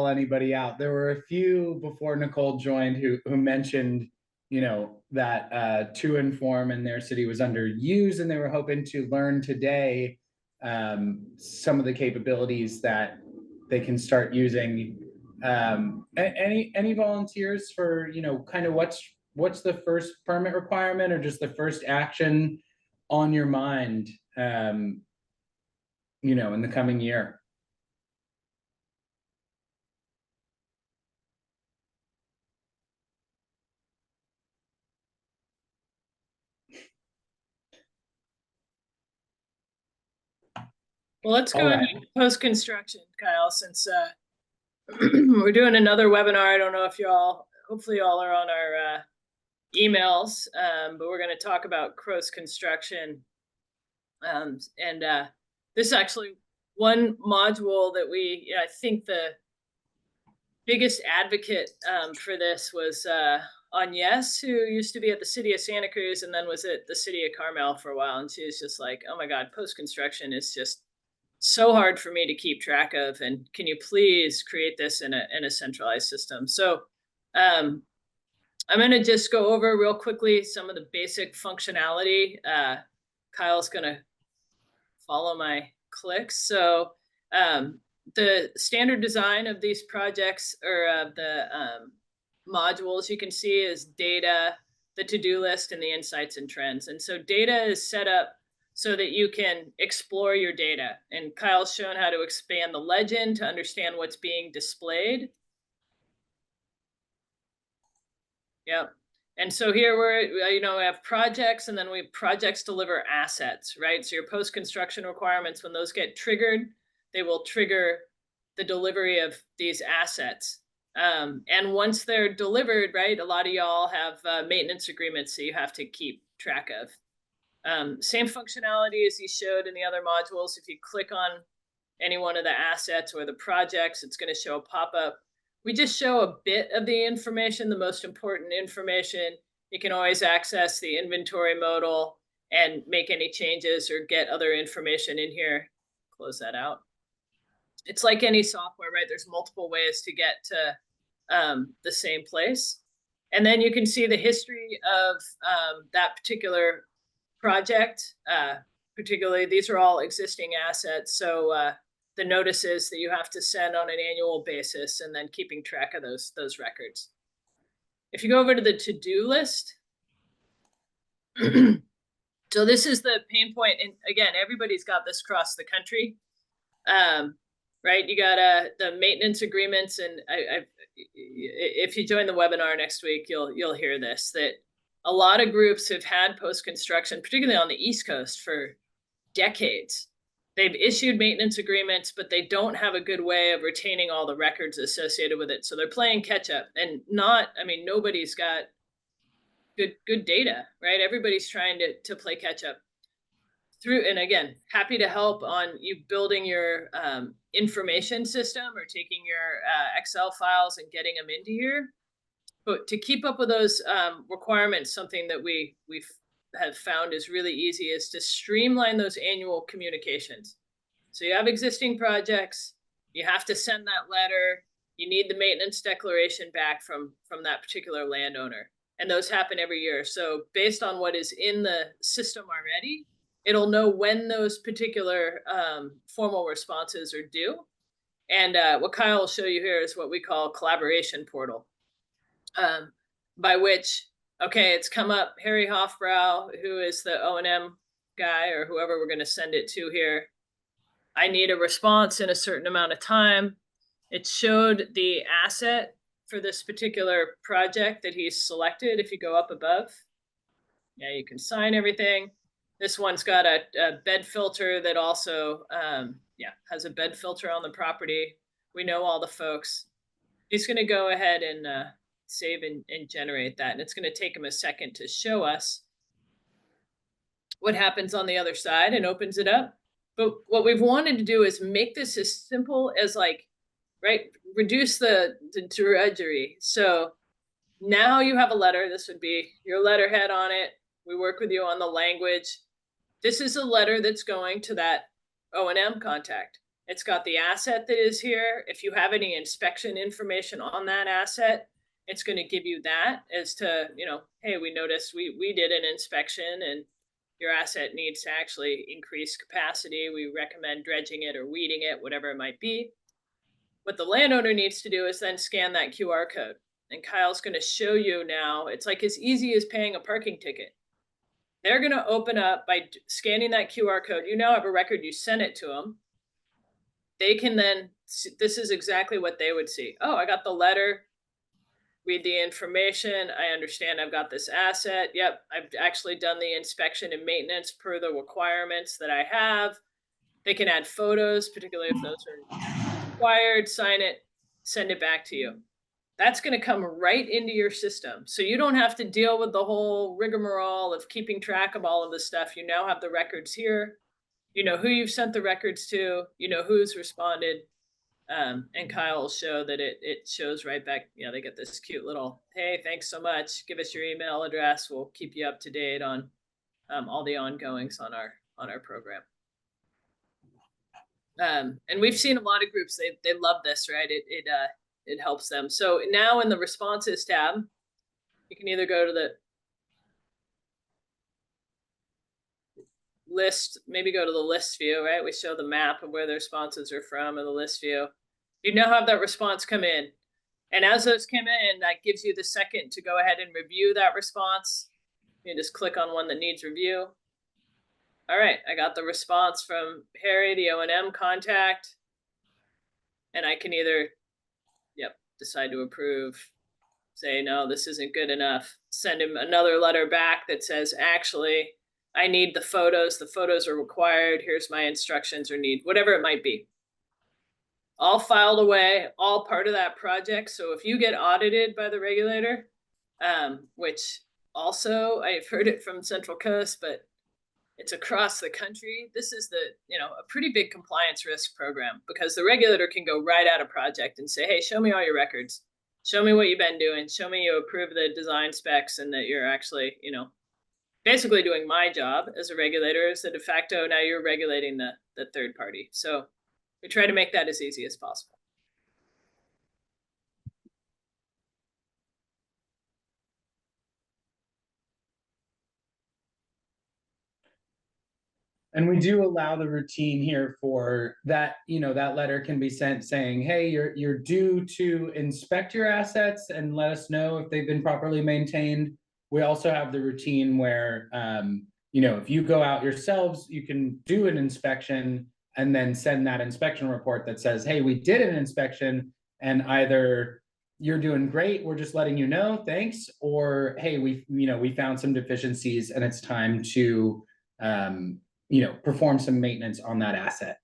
anybody out. There were a few before Nicole joined who mentioned, that 2NFORM in their city was underused, and they were hoping to learn today some of the capabilities that they can start using. Any volunteers for kind of what's the first permit requirement or just the first action on your mind, in the coming year? Well, let's go All into right. post-construction, Kyle, since we're doing another webinar. I don't know if hopefully y'all are on our emails, but we're going to talk about post-construction. This is actually one module that I think the biggest advocate for this was Agnes, who used to be at the city of Santa Cruz and then was at the city of Carmel for a while. And she was just like, oh my God, post-construction is just so hard for me to keep track of. And can you please create this in a centralized system? So I'm going to just go over real quickly some of the basic functionality. Kyle's going to follow my clicks. So the standard design of these projects or of the modules you can see is data, the to-do list, and the insights and trends. And so data is set up so that you can explore your data. And Kyle's shown how to expand the legend to understand what's being displayed. Yep. And so here we have projects, and then projects deliver assets, right? So your post-construction requirements, when those get triggered, they will trigger the delivery of these assets. And once they're delivered, right, a lot of y'all have maintenance agreements that you have to keep track of. Same functionality as you showed in the other modules. If you click on any one of the assets or the projects, it's going to show a pop-up. We just show a bit of the information, the most important information. You can always access the inventory modal and make any changes or get other information in here. Close that out. It's like any software, right? There's multiple ways to get to the same place. And then you can see the history of that particular project. Particularly, these are all existing assets. So the notices that you have to send on an annual basis, and then keeping track of those records. If you go over to the to-do list, so this is the pain point, and again, everybody's got this across the country, right? You got the maintenance agreements, and if you join the webinar next week, you'll hear this, that a lot of groups have had post-construction, particularly on the East Coast, for decades. They've issued maintenance agreements, but they don't have a good way of retaining all the records associated with it. So they're playing catch up, and nobody's got good data, right? Everybody's trying to play catch up through. And again, happy to help on you building your information system or taking your Excel files and getting them into here. But to keep up with those requirements, something that we have found is really easy is to streamline those annual communications. So you have existing projects, you have to send that letter, you need the maintenance declaration back from that particular landowner. And those happen every year. So based on what is in the system already, it'll know when those particular formal responses are due. And what Kyle will show you here is what we call collaboration portal, by which, okay, it's come up, Harry Hofbrau, who is the O&M guy or whoever we're going to send it to here. I need a response in a certain amount of time. It showed the asset for this particular project that he's selected. If you go up above, yeah, you can sign everything. This one's got a bed filter that also, has a bed filter on the property. We know all the folks. He's going to go ahead and save and generate that. And it's going to take him a second to show us what happens on the other side and opens it up. But what we've wanted to do is make this as simple as reduce the drudgery. So now you have a letter. This would be your letterhead on it. We work with you on the language. This is a letter that's going to that O&M contact. It's got the asset that is here. If you have any inspection information on that asset, it's going to give you that as to, hey, we noticed we did an inspection and your asset needs to actually increase capacity. We recommend dredging it or weeding it, whatever it might be. What the landowner needs to do is then scan that QR code. And Kyle's going to show you now, it's like as easy as paying a parking ticket. They're going to open up by scanning that QR code. You now have a record, you send it to them. They can then, this is exactly what they would see. Oh, I got the letter, read the information. I understand I've got this asset. Yep, I've actually done the inspection and maintenance per the requirements that I have. They can add photos, particularly if those are required, sign it, send it back to you. That's going to come right into your system. So you don't have to deal with the whole rigmarole of keeping track of all of this stuff. You now have the records here. You know who you've sent the records to, you know who's responded. And Kyle will show that it shows right back. Yeah, they get this cute little, hey, thanks so much. Give us your email address. We'll keep you up to date on all the ongoings on our program. And we've seen a lot of groups, they love this, right? It helps them. So now in the responses tab, you can either go to the list, maybe go to the list view, right? We show the map of where the responses are from in the list view. You now have that response come in. And as those come in, that gives you the second to go ahead and review that response. You just click on one that needs review. All right, I got the response from Harry, the O&M contact. And I can either, decide to approve, say, no, this isn't good enough. Send him another letter back that says, actually, I need the photos. The photos are required. Here's my instructions or need, whatever it might be. All filed away, all part of that project. So if you get audited by the regulator, which also I've heard it from Central Coast, but it's across the country. This is a pretty big compliance risk program, because the regulator can go right at a project and say, hey, show me all your records. Show me what you've been doing. Show me you approve the design specs and that you're actually, basically doing my job as a regulator as a de facto. Now you're regulating the third party. So we try to make that as easy as possible. And we do allow the routine here for that, that letter can be sent saying, hey, you're due to inspect your assets and let us know if they've been properly maintained. We also have the routine where, if you go out yourselves, you can do an inspection and then send that inspection report that says, hey, we did an inspection, and either you're doing great, we're just letting you know, thanks, or hey, we found some deficiencies and it's time to perform some maintenance on that asset.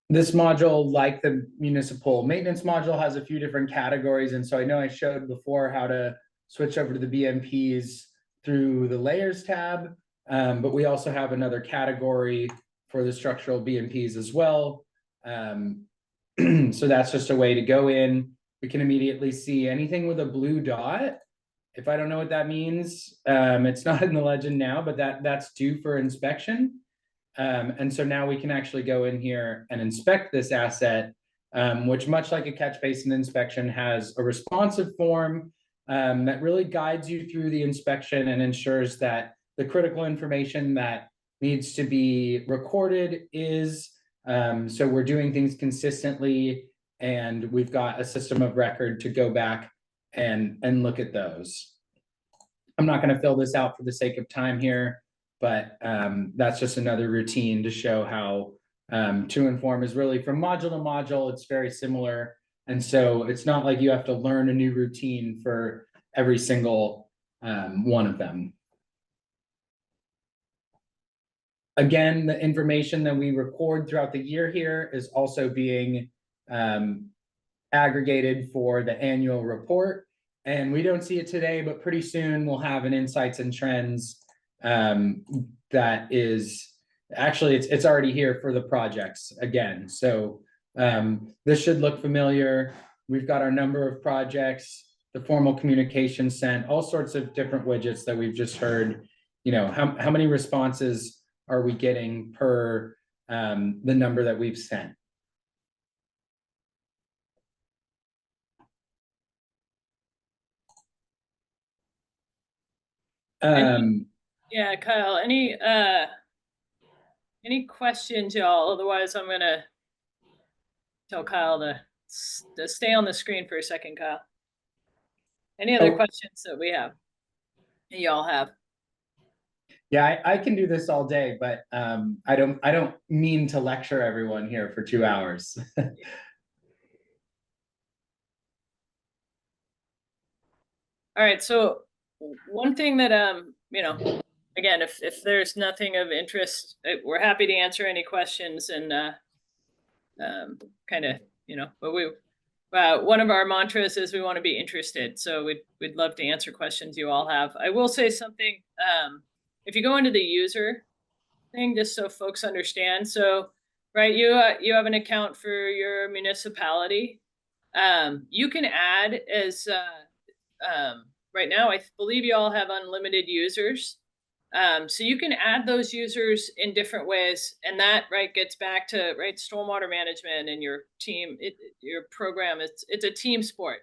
This module, like the municipal maintenance module, has a few different categories. And so I know I showed before how to switch over to the BMPs through the layers tab, but we also have another category for the structural BMPs as well. So that's just a way to go in. We can immediately see anything with a blue dot. If I don't know what that means, it's not in the legend now, but that's due for inspection. And so now we can actually go in here and inspect this asset, which, much like a catch basin inspection, has a responsive form that really guides you through the inspection and ensures that the critical information that needs to be recorded is, so we're doing things consistently, and we've got a system of record to go back and look at those. I'm not going to fill this out for the sake of time here, but that's just another routine to show how 2NFORM is really, from module to module, it's very similar. And so it's not like you have to learn a new routine for every single one of them. Again, the information that we record throughout the year here is also being aggregated for the annual report. And we don't see it today, but pretty soon we'll have an insights and trends that is actually, it's already here for the projects again. So this should look familiar. We've got our number of projects, the formal communication sent, all sorts of different widgets that we've just heard. How many responses are we getting per the number that we've sent? Yeah, Kyle, any questions, y'all? Otherwise, I'm gonna tell Kyle to stay on the screen for a second, Kyle. Any other questions that we have? Y'all have? Yeah, I can do this all day, but I don't mean to lecture everyone here for 2 hours. All right, so one thing that you know, again, if there's nothing of interest, we're happy to answer any questions and kind of, but one of our mantras is we want to be interested, so we'd love to answer questions you all have. I will say something, if you go into the user thing, just so folks understand. So, right, you have an account for your municipality. You can add as right now, I believe you all have unlimited users. So you can add those users in different ways, and that gets back to stormwater management and your team, your program. It's a team sport,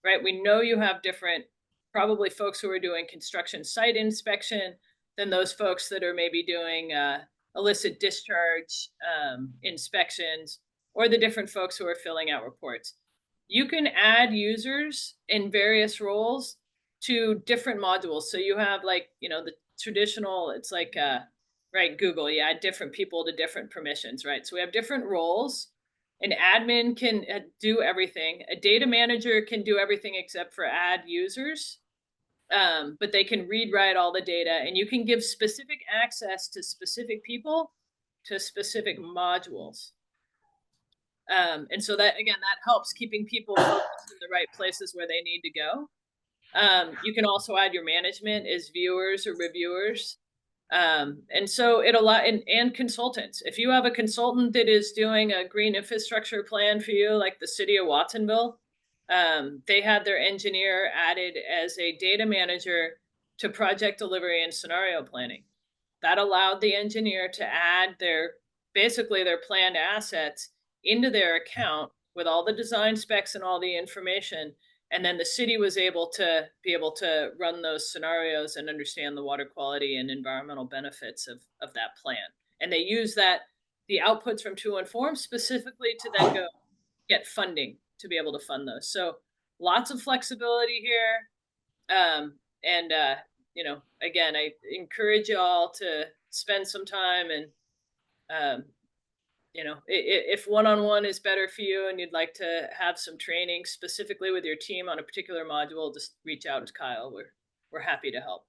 right? We know you have different, probably folks who are doing construction site inspection than those folks that are maybe doing illicit discharge inspections, or the different folks who are filling out reports. You can add users in various roles to different modules. So you have the traditional, it's like Google, you add different people to different permissions, right? So we have different roles. An admin can do everything. A data manager can do everything except for add users. But they can read, write all the data, and you can give specific access to specific people to specific modules. And so that, again, that helps keeping people focused in the right places where they need to go. You can also add your management as viewers or reviewers. And so and consultants. If you have a consultant that is doing a green infrastructure plan for you, like the city of Watsonville, they had their engineer added as a data manager to project delivery and scenario planning. That allowed the engineer to add basically their planned assets into their account with all the design specs and all the information. And then the city was able to run those scenarios and understand the water quality and environmental benefits of that plan. And they use the outputs from 2NFORM specifically to then go get funding to be able to fund those. So lots of flexibility here. And again, I encourage you all to spend some time and if one-on-one is better for you and you'd like to have some training specifically with your team on a particular module, just reach out to Kyle. We're happy to help.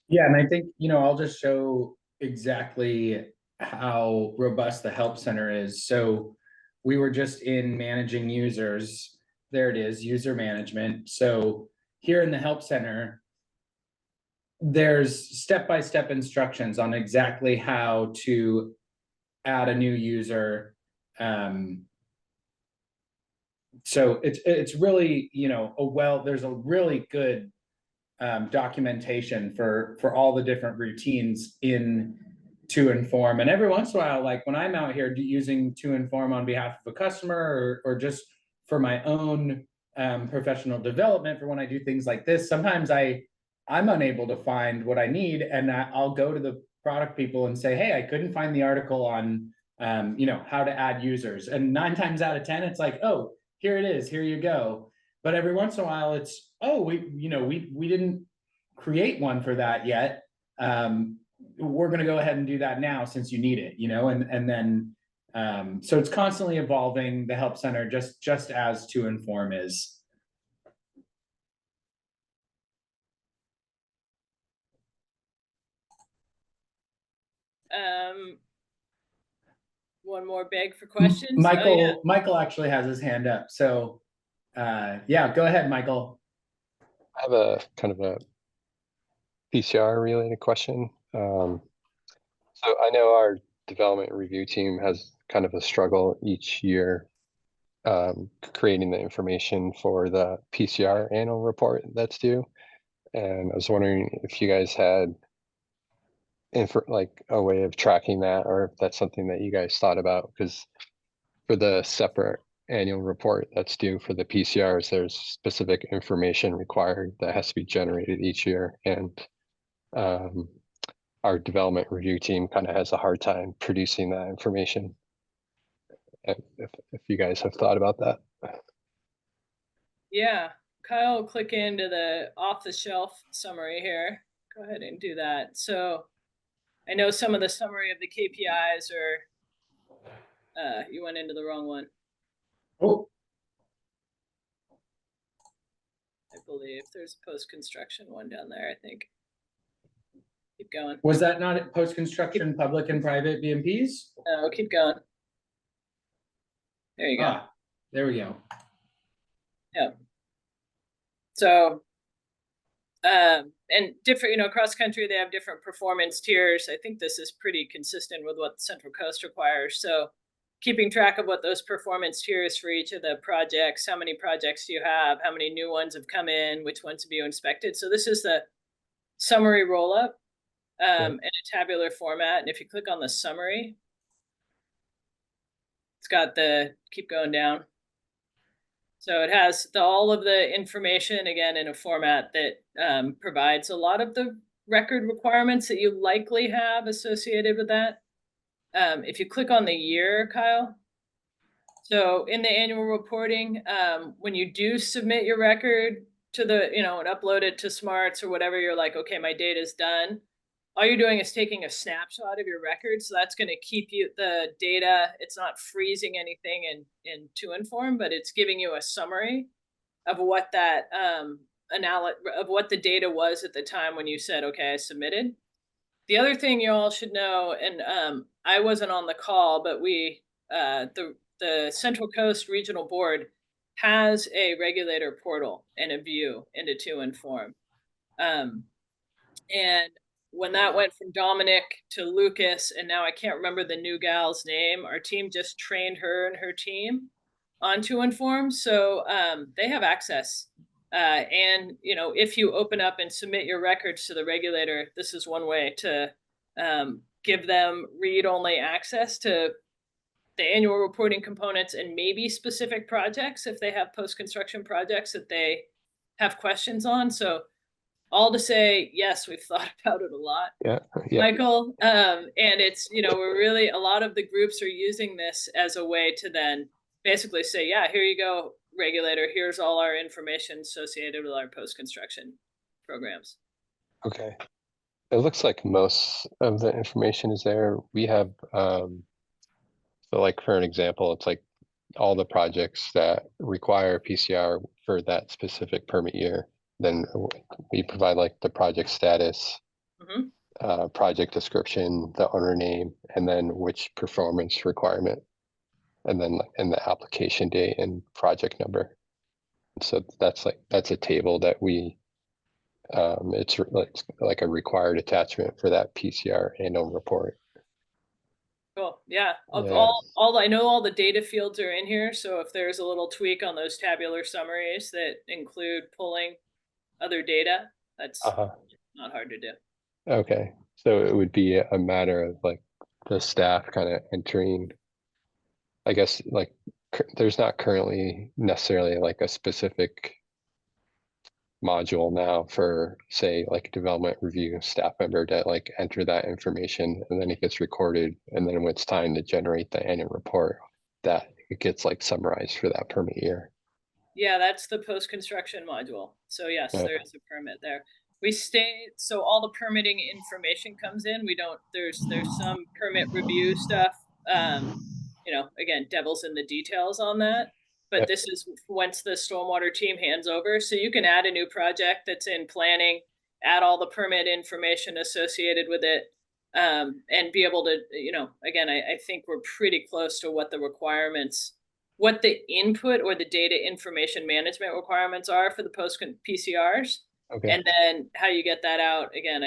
Yeah, and I think, I'll just show exactly how robust the help center is. So we were just in managing users. There it is, user management. So here in the help center, there's step-by-step instructions on exactly how to add a new user. So it's really, there's a really good documentation for all the different routines in 2NFORM. And every once in a while, like when I'm out here using 2NFORM on behalf of a customer or just for my own professional development, for when I do things like this, sometimes I'm unable to find what I need, and I'll go to the product people and say, hey, I couldn't find the article on how to add users. And 9 times out of 10, it's like, oh, here it is, here you go. But every once in a while, it's, oh, we didn't create one for that yet. We're going to go ahead and do that now since you need it, and then so it's constantly evolving, the help center, just as 2NFORM is. One more beg for questions. Michael actually has his hand up. So yeah, go ahead, Michael. I have a kind of a PCR related question. So I know our development review team has kind of a struggle each year creating the information for the PCR annual report that's due. And I was wondering if you guys had like a way of tracking that, or if that's something that you guys thought about, because for the separate annual report that's due for the PCRs, there's specific information required that has to be generated each year. And our development review team kind of has a hard time producing that information. If you guys have thought about that. Yeah, Kyle, click into the off-the-shelf summary here. Go ahead and do that. So I know some of the summary of the KPIs are, you went into the wrong one. Oh. believe. There's a post-construction one down there, I think. Keep going. Was that not post-construction, public and private BMPs? No, keep going. There you go. Ah, there we go. So, and different, across country, they have different performance tiers. I think this is pretty consistent with what the Central Coast requires. So keeping track of what those performance tiers for each of the projects, how many projects do you have, how many new ones have come in, which ones have you inspected. So this is the summary roll-up in a tabular format. And if you click on the summary, it's got keep going down. So it has all of the information, again, in a format that provides a lot of the record requirements that you likely have associated with that. If you click on the year, Kyle, so in the annual reporting, when you do submit your record to and upload it to Smarts or whatever, you're like, okay, my data's done. All you're doing is taking a snapshot of your record. So that's going to keep you the data. It's not freezing anything in 2NFORM, but it's giving you a summary of what that of what the data was at the time when you said, okay, I submitted. The other thing you all should know, and I wasn't on the call, but the Central Coast Regional Board has a regulator portal and a view into 2NFORM. And when that went from Dominic to Lucas, and now I can't remember the new gal's name, our team just trained her and her team on 2NFORM. So they have access. And, if you open up and submit your records to the regulator, this is one way to give them read-only access to the annual reporting components and maybe specific projects if they have post-construction projects that they have questions on. So all to say, yes, we've thought about it a lot, Michael. And it's, we're really, a lot of the groups are using this as a way to then basically say, yeah, here you go, regulator, here's all our information associated with our post-construction programs. Okay. It looks like most of the information is there. We have, so like for an example, it's like all the projects that require PCR for that specific permit year. Then we provide like the project status, project description, the owner name, and then which performance requirement, and then the application date and project number. So that's a table that we, it's like a required attachment for that PCR annual report. Cool. Yeah. All I know, all the data fields are in here. So if there's a little tweak on those tabular summaries that include pulling other data, that's not hard to do. Okay. So it would be a matter of like the staff kind of entering, I guess, like there's not currently necessarily like a specific module now for, say, like development review staff member to like enter that information, and then it gets recorded, and then when it's time to generate the annual report, that it gets like summarized for that permit year. Yeah, that's the post-construction module. So yes, there is a permit there. So all the permitting information comes in. There's some permit review stuff. Again, devil's in the details on that. But this is once the stormwater team hands over. So you can add a new project that's in planning, add all the permit information associated with it, and be able to, again, I think we're pretty close to what the requirements, what the input or the data information management requirements are for the post PCRs. Okay. And then how you get that out. Again,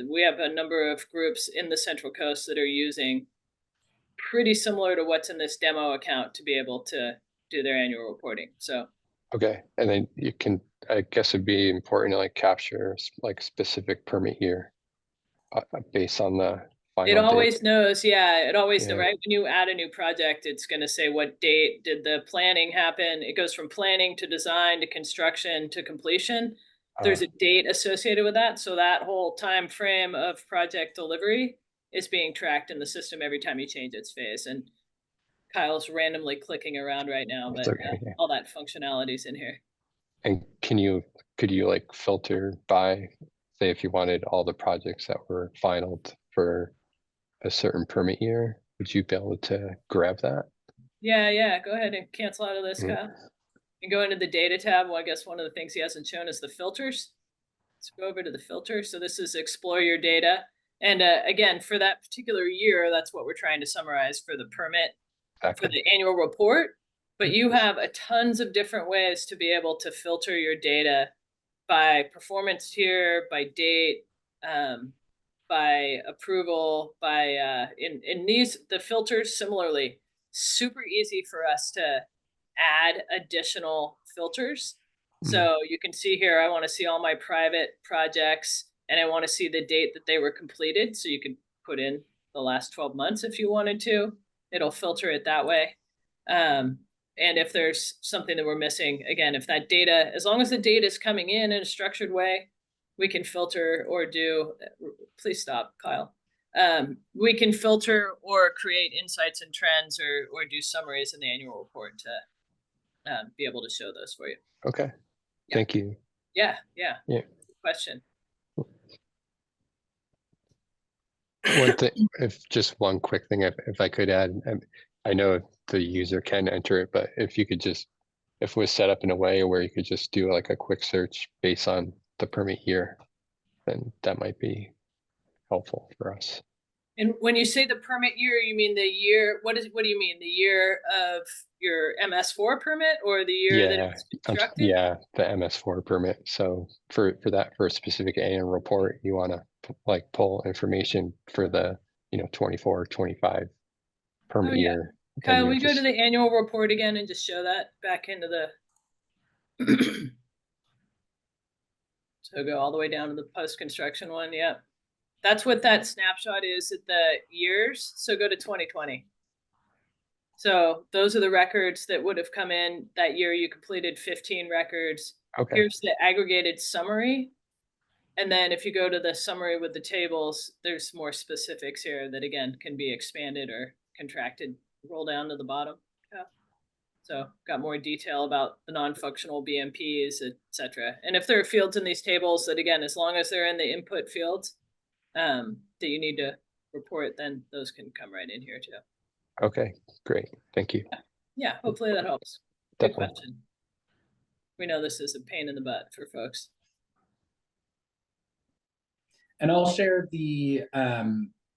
we have a number of groups in the Central Coast that are using pretty similar to what's in this demo account to be able to do their annual reporting. So okay, and then you can, I guess it'd be important to like capture like specific permit year based on the final it always date. Knows, it always knows, right? When you add a new project, it's going to say what date did the planning happen. It goes from planning to design to construction to completion. There's a date associated with that, so that whole time frame of project delivery is being tracked in the system every time you change its phase. And Kyle's randomly clicking around right now, but all that functionality's in here. And could you like filter by, say, if you wanted all the projects that were finalized for a certain permit year, would you be able to grab that? Yeah. Go ahead and cancel out of this, Kyle. and go into the data tab. Well, I guess one of the things he hasn't shown is the filters. Let's go over to the filter. So this is explore your data. And again, for that particular year, that's what we're trying to summarize for the permit, for the annual report. But you have tons of different ways to be able to filter your data by performance tier, by date, by approval, by in these, the filters similarly, super easy for us to add additional filters. So you can see here, I want to see all my private projects and I want to see the date that they were completed. So you can put in the last 12 months if you wanted to. It'll filter it that way. And if there's something that we're missing, again, if that data, as long as the data is coming in a structured way, we can filter or do, please stop, Kyle. We can filter or create insights and trends or do summaries in the annual report to be able to show those for you. Okay. Yeah. Thank you. Yeah. Yeah. Good question. One thing, if just one quick thing, if I could add, I know the user can enter it, but if you could just, if it was set up in a way where you could just do like a quick search based on the permit year, then that might be helpful for us. And when you say the permit year, you mean the year, what do you mean? The year of your MS4 permit or the year that it's constructed? Yeah, the MS4 permit. So for that, for a specific annual report, you want to like pull information for the, 24, 25 permit year. Kyle, we go to the annual report again and just show that back into the, so go all the way down to the post-construction one. Yeah. That's what that snapshot is at the years. So go to 2020. So those are the records that would have come in that year. You completed 15 records. Okay. Here's the aggregated summary. And then if you go to the summary with the tables, there's more specifics here that again can be expanded or contracted. Roll down to the bottom. Yeah. So got more detail about the non-functional BMPs, etc. And if there are fields in these tables that again, as long as they're in the input fields, that you need to report, then those can come right in here too. Okay, great. Thank you. Yeah, hopefully that helps. Good question. We know this is a pain in the butt for folks. And I'll share the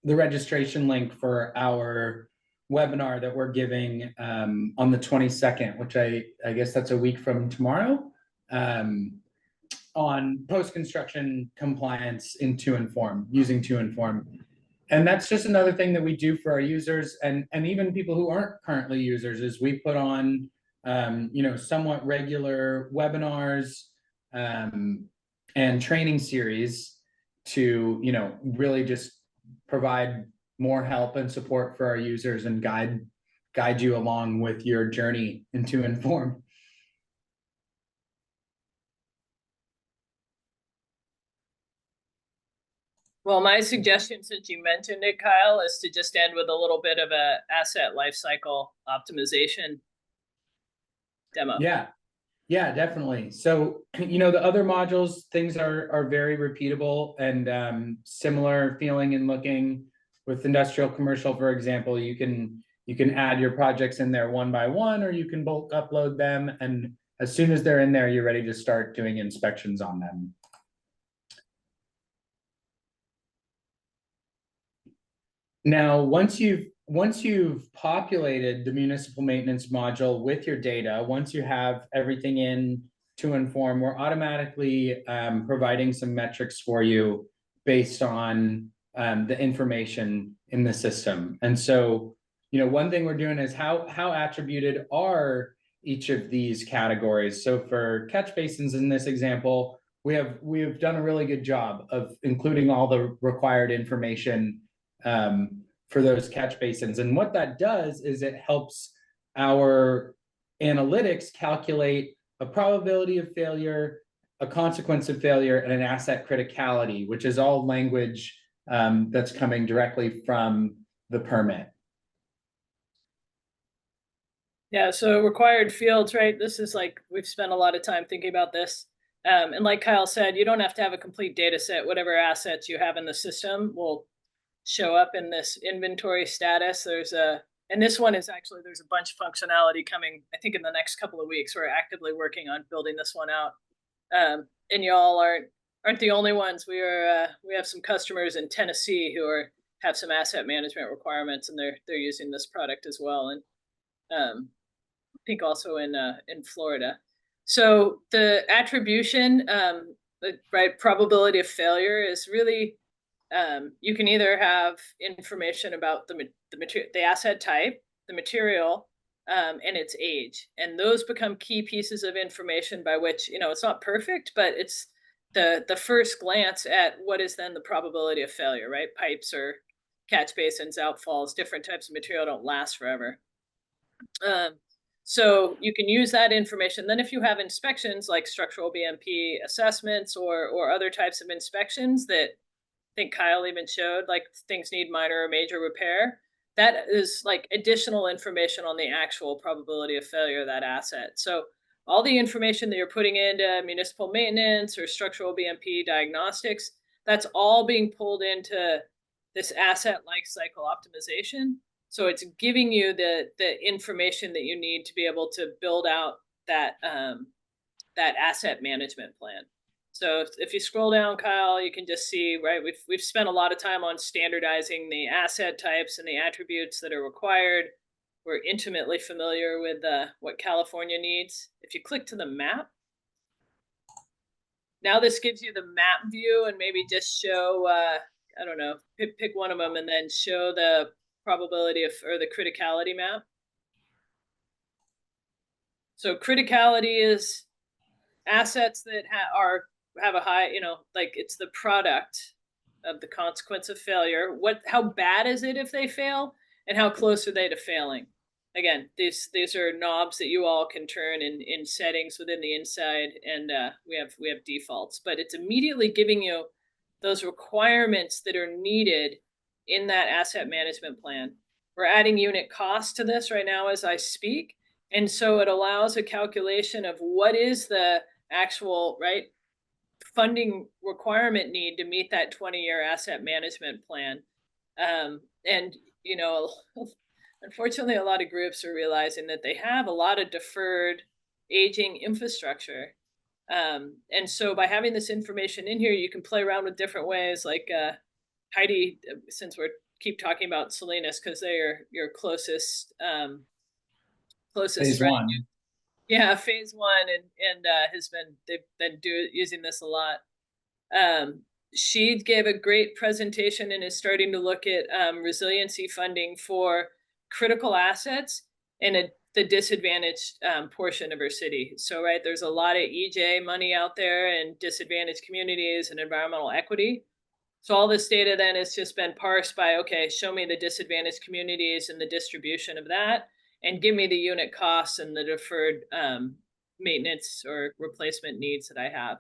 registration link for our webinar that we're giving on the 22nd, which I guess that's a week from tomorrow. On post-construction compliance in 2NFORM, using 2NFORM. And that's just another thing that we do for our users and even people who aren't currently users is we put on, somewhat regular webinars and training series to, really just provide more help and support for our users and guide you along with your journey in 2NFORM. Well, my suggestion, since you mentioned it, Kyle, is to just end with a little bit of a asset lifecycle optimization demo. Yeah, definitely. So, the other modules, things are very repeatable and similar feeling and looking. With industrial commercial, for example, you can add your projects in there one by one, or you can bulk upload them. And as soon as they're in there, you're ready to start doing inspections on them. Now, once you've populated the municipal maintenance module with your data, once you have everything in 2NFORM, we're automatically providing some metrics for you based on the information in the system. And so, one thing we're doing is how attributed are each of these categories. So for catch basins in this example, we have done a really good job of including all the required information for those catch basins. And what that does is it helps our analytics calculate a probability of failure, a consequence of failure, and an asset criticality, which is all language that's coming directly from the permit. Yeah, so required fields, right? This is like, we've spent a lot of time thinking about this. And like Kyle said, you don't have to have a complete data set. Whatever assets you have in the system will show up in this inventory status. There's a And this one is actually, there's a bunch of functionality coming, I think in the next couple of weeks. We're actively working on building this one out. And y'all aren't the only ones. We have some customers in Tennessee who have some asset management requirements, and they're using this product as well. And I think also in Florida. So the attribution, right, probability of failure is really, you can either have information about the asset type, the material, and its age, and those become key pieces of information by which, it's not perfect, but it's the first glance at what is then the probability of failure, right? Pipes or catch basins, outfalls, different types of material don't last forever. So you can use that information. Then if you have inspections like structural BMP assessments or other types of inspections that I think Kyle even showed, like things need minor or major repair, that is like additional information on the actual probability of failure of that asset. So all the information that you're putting into municipal maintenance or structural BMP diagnostics, that's all being pulled into this asset life cycle optimization. So it's giving you the information that you need to be able to build out that that asset management plan. So if you scroll down, Kyle, you can just see, right, we've spent a lot of time on standardizing the asset types and the attributes that are required. We're intimately familiar with what California needs. If you click to the map, now this gives you the map view, and maybe just show, I don't know, pick one of them and then show the probability of, or the criticality map. So criticality is assets that have a high, like it's the product of the consequence of failure. How bad is it if they fail, and how close are they to failing? Again, these are knobs that you all can turn in settings within the inside, and we have defaults, but it's immediately giving you those requirements that are needed in that asset management plan. We're adding unit cost to this right now as I speak, and so it allows a calculation of what is the actual, right, funding requirement need to meet that 20-year asset management plan. And unfortunately, a lot of groups are realizing that they have a lot of deferred aging infrastructure. And so by having this information in here, you can play around with different ways, like Heidi, since we keep talking about Salinas, because they are your closest Phase friend. one. Yeah, phase one, and they've been using this a lot. She gave a great presentation and is starting to look at resiliency funding for critical assets in the disadvantaged portion of her city. So, right, there's a lot of EJ money out there in disadvantaged communities and environmental equity. So all this data then has just been parsed by, okay, show me the disadvantaged communities and the distribution of that, and give me the unit costs and the deferred maintenance or replacement needs that I have.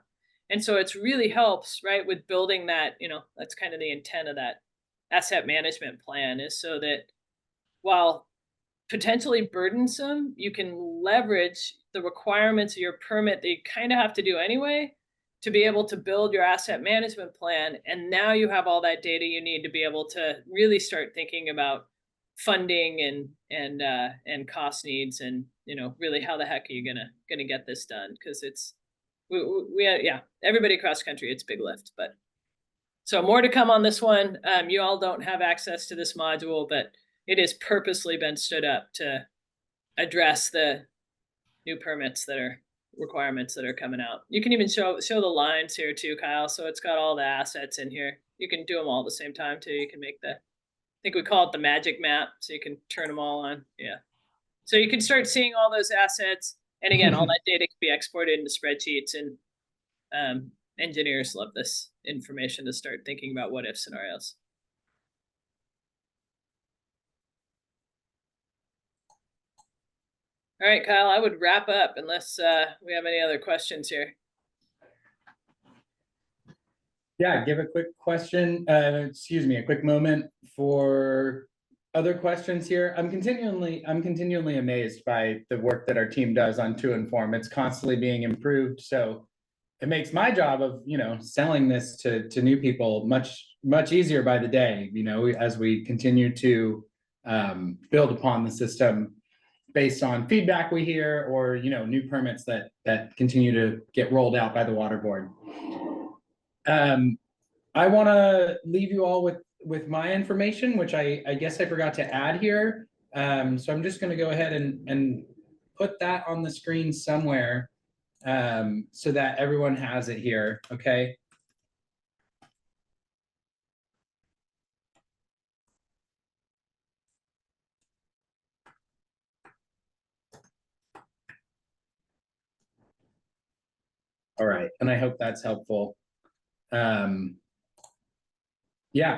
And so it's really helps, right, with building that, that's kind of the intent of that asset management plan, is so that while potentially burdensome, you can leverage the requirements of your permit that you kind of have to do anyway to be able to build your asset management plan. And now you have all that data you need to be able to really start thinking about funding and cost needs, and really how the heck are you gonna get this done? Because it's everybody across the country, it's a big lift. But so more to come on this one. You all don't have access to this module, but it has purposely been stood up to address the new permits that are requirements that are coming out. You can even show the lines here too, Kyle. So it's got all the assets in here. You can do them all at the same time too. You can make I think we call it the magic map, so you can turn them all on. Yeah. So you can start seeing all those assets. And again, all that data can be exported into spreadsheets, and engineers love this information to start thinking about what if scenarios. All right, Kyle, I would wrap up unless we have any other questions here. Yeah, give a quick question, a quick moment for other questions here. I'm continually amazed by the work that our team does on 2NFORM. It's constantly being improved. So it makes my job of, selling this to new people much easier by the day, as we continue to build upon the system based on feedback we hear, or, you know, new permits that continue to get rolled out by the water board. I want to leave you all with my information, which I guess I forgot to add here. So I'm just going to go ahead and put that on the screen somewhere, so that everyone has it here. Okay. All right, and I hope that's helpful. Yeah,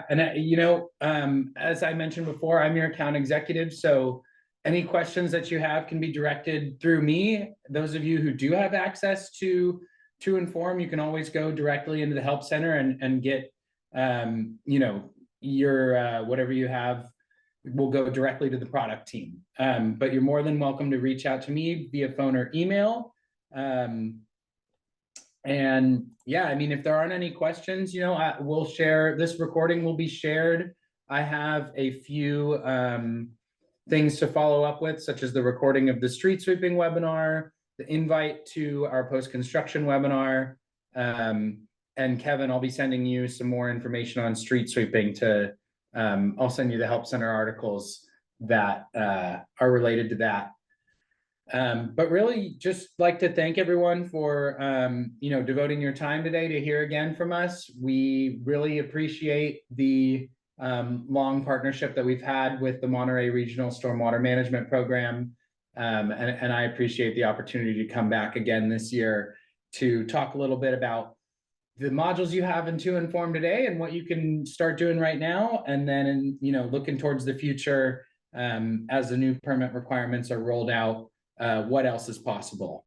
and you know, as I mentioned before, I'm your account executive, so any questions that you have can be directed through me. Those of you who do have access to 2NFORM, you can always go directly into the help center and get, you know, your whatever you have will go directly to the product team. But you're more than welcome to reach out to me via phone or email. And yeah, I mean, if there aren't any questions, you know, we'll share, this recording will be shared. I have a few things to follow up with, such as the recording of the street sweeping webinar, the invite to our post-construction webinar. And Kevin, I'll be sending you some more information on street sweeping to, I'll send you the Help Center articles that are related to that. But really just like to thank everyone for, you know, devoting your time today to hear again from us. We really appreciate the long partnership that we've had with the Monterey Regional Stormwater Management Program. And I appreciate the opportunity to come back again this year to talk a little bit about the modules you have in 2NFORM today and what you can start doing right now. And then, you know, looking towards the future, as the new permit requirements are rolled out, what else is possible.